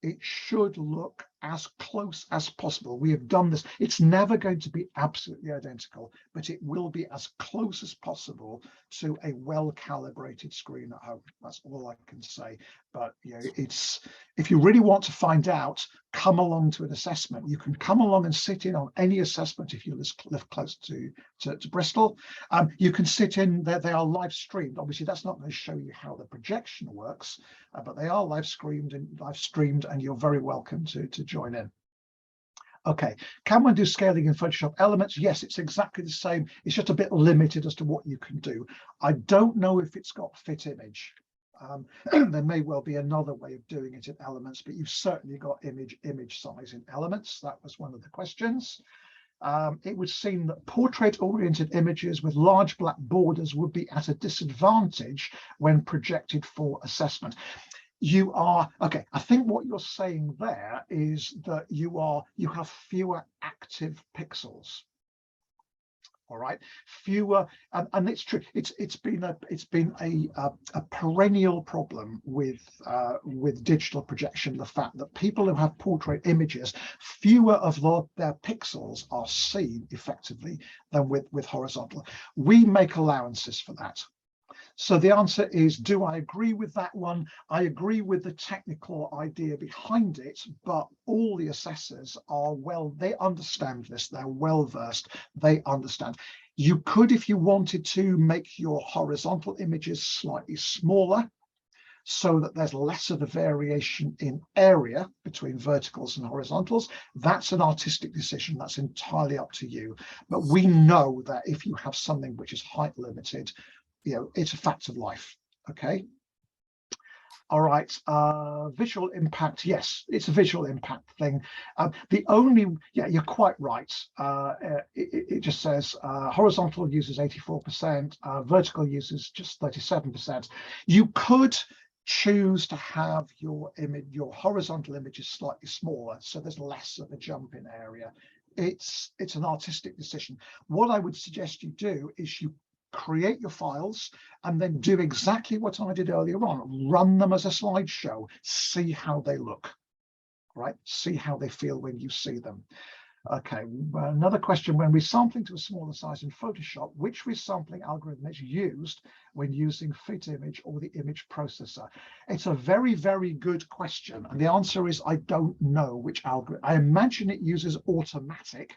it should look as close as possible. We have done this. It's never going to be absolutely identical, but it will be as close as possible to a well-calibrated screen at home. That's all I can say. But it's, if you really want to find out, come along to an assessment. You can come along and sit in on any assessment if you live close to Bristol. You can sit in there. They are live streamed. Obviously, that's not going to show you how the projection works, but they are live streamed, and you're very welcome to join in. Okay, can one do scaling in Photoshop Elements? Yes, it's exactly the same. It's just a bit limited as to what you can do. I don't know if it's got fit image. There may well be another way of doing it in Elements, but you've certainly got image size in Elements. That was one of the questions. It would seem that portrait-oriented images with large black borders would be at a disadvantage when projected for assessment. You are okay. I think what you're saying there is that you have fewer active pixels. All right, fewer, and it's true. It's been a perennial problem with digital projection. The fact that people who have portrait images, fewer of their pixels are seen effectively than with horizontal. We make allowances for that. So the answer is, do I agree with that one? I agree with the technical idea behind it, but all the assessors are they understand this, they're well versed, they understand. You could, if you wanted to, make your horizontal images slightly smaller so that there's less of a variation in area between verticals and horizontals. That's an artistic decision, that's entirely up to you. But we know that if you have something which is height limited, it's a fact of life. Okay. All right. Visual impact. Yes, it's a visual impact thing. You're quite right. It just says horizontal uses 84%, vertical uses just 37%. You could choose to have your horizontal images slightly smaller, so there's less of a jump in area. It's an artistic decision. What I would suggest you do is you create your files and then do exactly what I did earlier on. Run them as a slideshow. See how they look, right? See how they feel when you see them. Okay, well, another question: when resampling to a smaller size in Photoshop, which resampling algorithm is used when using Fit Image or the image processor? It's a very, very good question, and the answer is I don't know which algorithm. I imagine it uses automatic.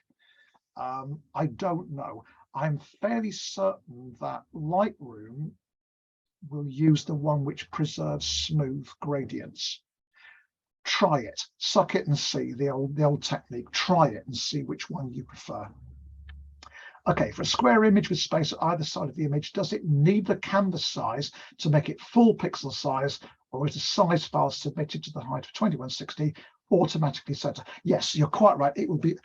I don't know. I'm fairly certain that Lightroom will use the one which preserves smooth gradients. Try it, suck it and see, the old technique. Try it and see which one you prefer. Okay, for a square image with space at either side of the image, does it need the canvas size to make it full pixel size, or is the size file submitted to the height of 2160 automatically set? Yes, you're quite right. It will be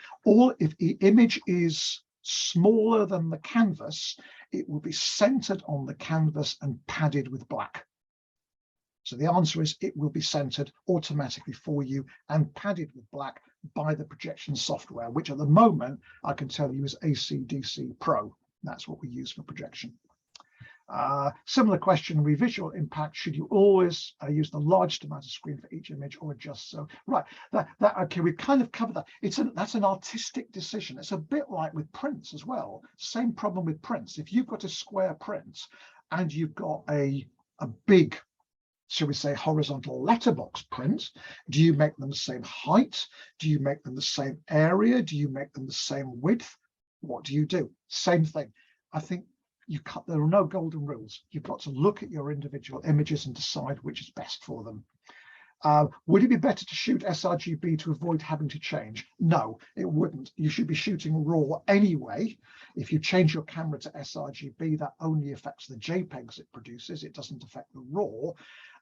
if the image is smaller than the canvas, it will be centered on the canvas and padded with black. So the answer is it will be centered automatically for you and padded with black by the projection software, which at the moment I can tell you is ACDC Pro. That's what we use for projection. Similar question: revisual impact, should you always use the largest amount of screen for each image or adjust? So right, okay, we've kind of covered that. That's an artistic decision. It's a bit like with prints as well. Same problem with prints. If you've got a square print and you've got a big, shall we say, horizontal letterbox print, do you make them the same height? Do you make them the same area? Do you make them the same width? What do you do? Same thing. I think there are no golden rules. You've got to look at your individual images and decide which is best for them. Would it be better to shoot sRGB to avoid having to change? No, it wouldn't. You should be shooting RAW anyway. If you change your camera to sRGB, that only affects the JPEGs it produces. It doesn't affect the RAW.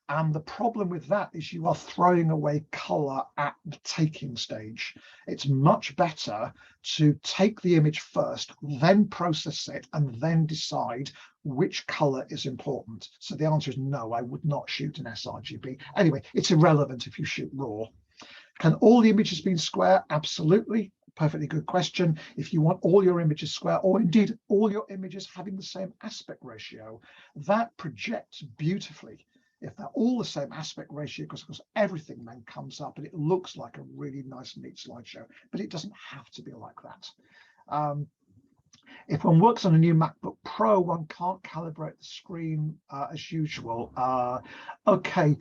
And the problem with that is you are throwing away color at the taking stage. It's much better to take the image first, then process it, and then decide which color is important. So the answer is no, I would not shoot an sRGB. Anyway, it's irrelevant if you shoot RAW. Can all the images be square? Absolutely. Perfectly good question. If you want all your images square, or indeed all your images having the same aspect ratio, that projects beautifully. If they're all the same aspect ratio, because everything then comes up and it looks like a really nice, neat slideshow, but it doesn't have to be like that. If one works on a new MacBook Pro, one can't calibrate the screen as usual. Okay.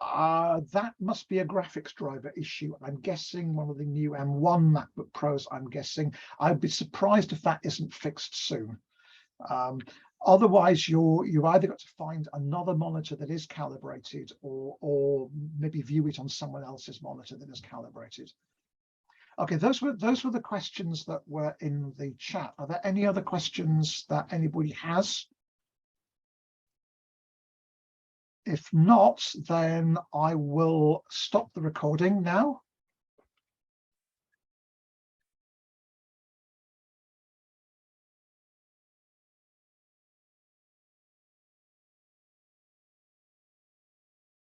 That must be a graphics driver issue. I'm guessing one of the new M1 MacBook Pros, I'm guessing. I'd be surprised if that isn't fixed soon. Otherwise, you've either got to find another monitor that is calibrated, or maybe view it on someone else's monitor that is calibrated. Okay, those were the questions that were in the chat. Are there any other questions that anybody has? If not, then I will stop the recording now.